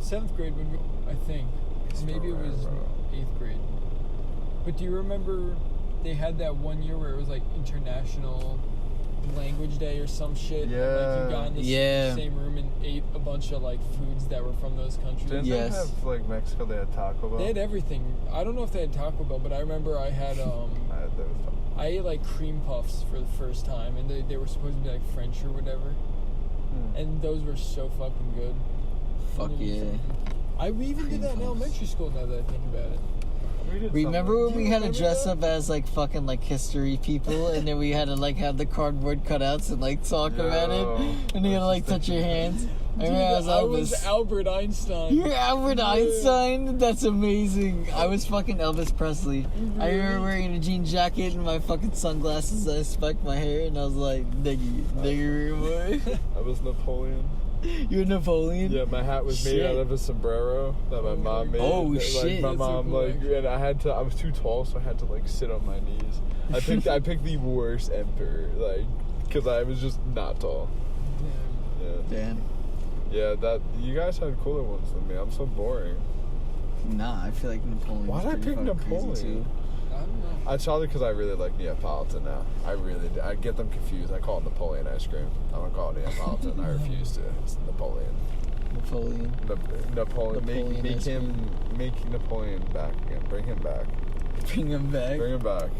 7th grade when I think, or maybe it was 8th grade. But do you remember they had that one year where it was like International Language Day or some shit? Yeah. Like you got in the same room and ate a bunch of like foods that were from those countries. Didn't they have like Mexico? They had Taco Bell. They had everything. I don't know if they had Taco Bell, but I remember I had I ate like cream puffs for the first time, and they were supposed to be like French or whatever, and those were so fucking good. Fuck yeah. We even did that in elementary school. Now that I think about it. Remember when we had to dress up as like fucking like history people, and then we had to like have the cardboard cutouts and like talk about it, and you had to like touch your hands. Dude, I was Albert Einstein. You're Albert Einstein? That's amazing. I was fucking Elvis Presley. Mm-hmm. I remember wearing a jean jacket and my fucking sunglasses. I spiked my hair and I was like, diggy, boy. I was Napoleon. You're Napoleon? Yeah, my hat was made out of a sombrero that my mom made. Oh, like, shit. My mom, like, and I was too tall, so I had to, like, sit on my knees. I picked the worst emperor, like, because I was just not tall. Yeah. Damn. Yeah, you guys had cooler ones than me. I'm so boring. Nah, I feel like Napoleon. Why did I pick Napoleon? Too. I don't know. I saw it because I really like Neapolitan now. I really do. I get them confused. I call it Napoleon ice cream. I don't call it Neapolitan. I refuse to. It's Napoleon. Napoleon. Napoleon. Make Napoleon back again. Bring him back. Bring him back. Bring him back.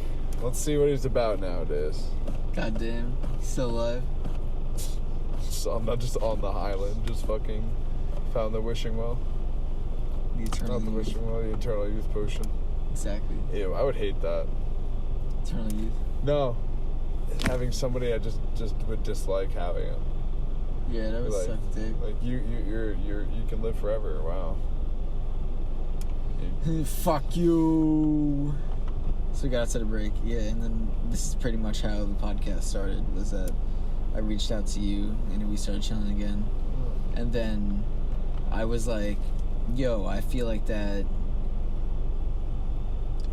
Let's see what he's about nowadays. Goddamn. He's still alive. So I'm not just on the island, just fucking found the wishing well. The eternal Not the youth. wishing well, the eternal youth potion. Exactly. Ew, I would hate that. Eternal youth. No. Having somebody I just would dislike having it. Yeah, that would like, suck, dude. Like you can live forever. Wow. Fuck you. So we got to the break, yeah, and then this is pretty much how the podcast started. Was that I reached out to you and then we started chilling again, and then I was like, "Yo, I feel like that."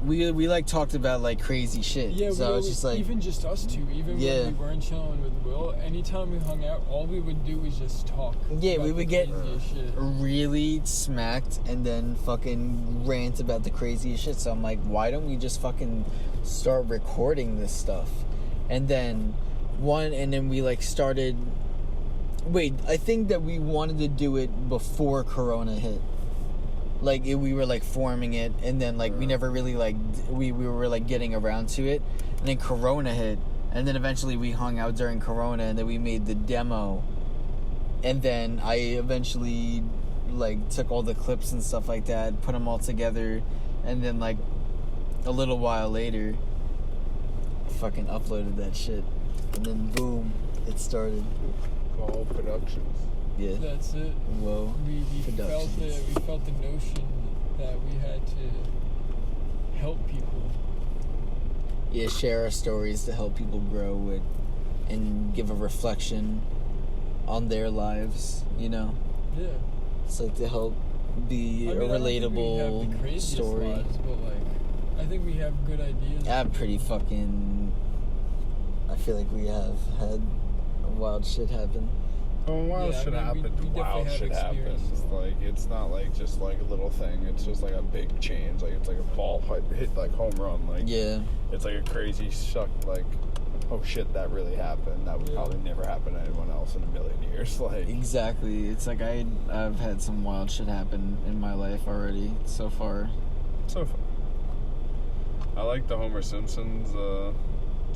We like talked about like crazy shit. Yeah, so I was just like, even just us two, even when we weren't chilling with Will, anytime we hung out, all we would do was just talk. Yeah, we would get shit. really smacked and then fucking rant about the craziest shit. So I'm like, why don't we just fucking start recording this stuff? And then we like started. Wait, I think that we wanted to do it before Corona hit. Like we were like forming it, and then like we never really like we were like getting around to it, and then Corona hit, and then eventually we hung out during Corona, and then we made the demo, and then I eventually like took all the clips and stuff like that, put them all together, and then like a little while later, fucking uploaded that shit, and then boom, it started. All productions. Yeah. That's it. Whoa. We felt the notion that we had to help people. Yeah, share our stories to help people grow with, and give a reflection on their lives, you know? Yeah. It's like to help be a relatable I think we have the craziest story. Lives, but like, I think we have good ideas. I feel like we have had wild shit happen. Oh, wild shit happened. We Wild shit happens. Like it's not like just like a little thing. It's just like a big change. Like it's like a ball hit like home run. Like yeah, it's like a crazy suck. Like oh shit, that really happened. That would probably never happen to anyone else in a million years. Like, Exactly. It's like I've had some wild shit happen in my life already so far. so far. I like the Homer Simpson's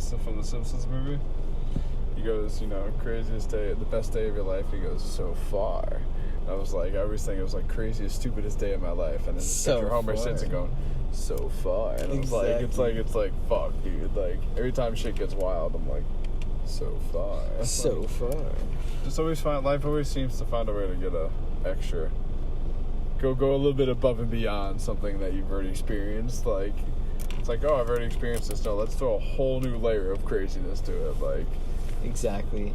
stuff from the Simpsons movie. He goes, craziest day, the best day of your life. He goes, so far. And I was like, I always think it was like craziest, stupidest day of my life. And then So picture Homer far. Simpson going, so far. And Exactly. it's like, fuck, dude. Like, every time shit gets wild, I'm like, so far. So Like, far. just always life always seems to find a way to get a extra. Go a little bit above and beyond something that you've already experienced. Like, it's like, oh, I've already experienced this. No, let's throw a whole new layer of craziness to it. Like, Exactly.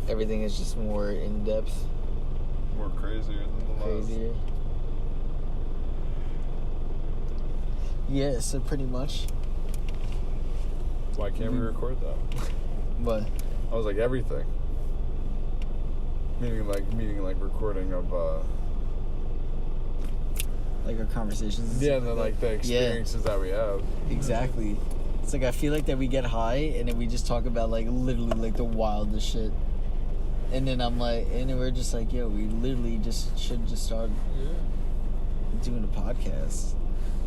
Everything is just more in depth, more crazier than the last. crazier. Yeah, so pretty much. Why can't we record that? But I was like, everything. Meaning like recording of like our conversations. And yeah, stuff and then like the experiences that we have. Exactly. It's like I feel like that we get high and then we just talk about like literally like the wildest shit. And then I'm like, and then we're just like, yo, we literally just should just start doing a podcast.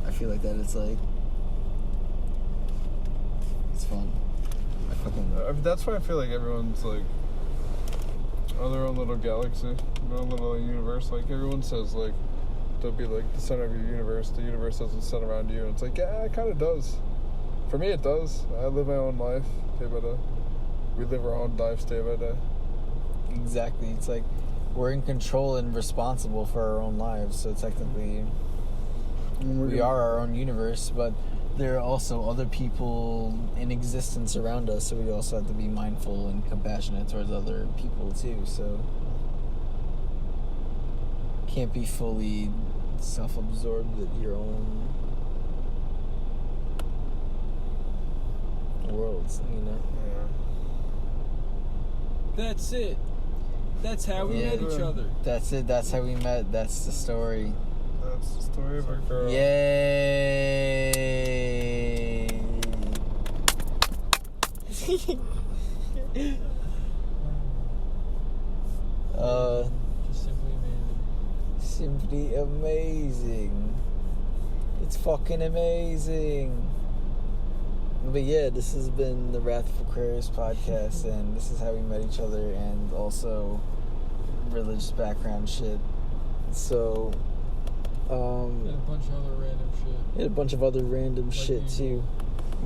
I feel like that it's like, it's fun. I fucking That's why I feel like everyone's like on their own little galaxy, their own little universe. Like everyone says, like they'll be like the center of your universe. The universe doesn't center around you, and it's like, yeah, it kind of does. For me, it does. I live my own life day by day. We live our own lives day by day. Exactly. It's like we're in control and responsible for our own lives. So technically, we are our own universe, but there are also other people in existence around us. So we also have to be mindful and compassionate towards other people too. So can't be fully self-absorbed with your own worlds, Yeah. That's it. That's how we met each other. That's it. That's how we met. That's the story. That's the story of a girl. Yay! Just simply amazing. Simply amazing. It's fucking amazing. But yeah, this has been the Wrath of Aquarius podcast, and this is how we met each other, and also religious background shit. So, And a bunch of other random shit. and a bunch of other random Like shit usual. too.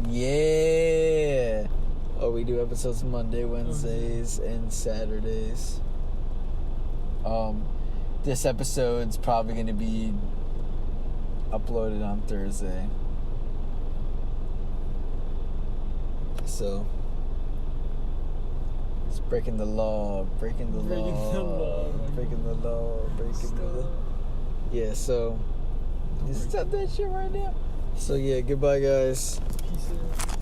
Yeah. Oh, we do episodes Monday, Wednesdays, and Saturdays. This episode's probably going to be uploaded on Thursday. So, it's breaking the law, breaking the Breaking law, the law. breaking the law, breaking the law. Yeah, so, is that shit right now? So yeah, goodbye guys. Peace out.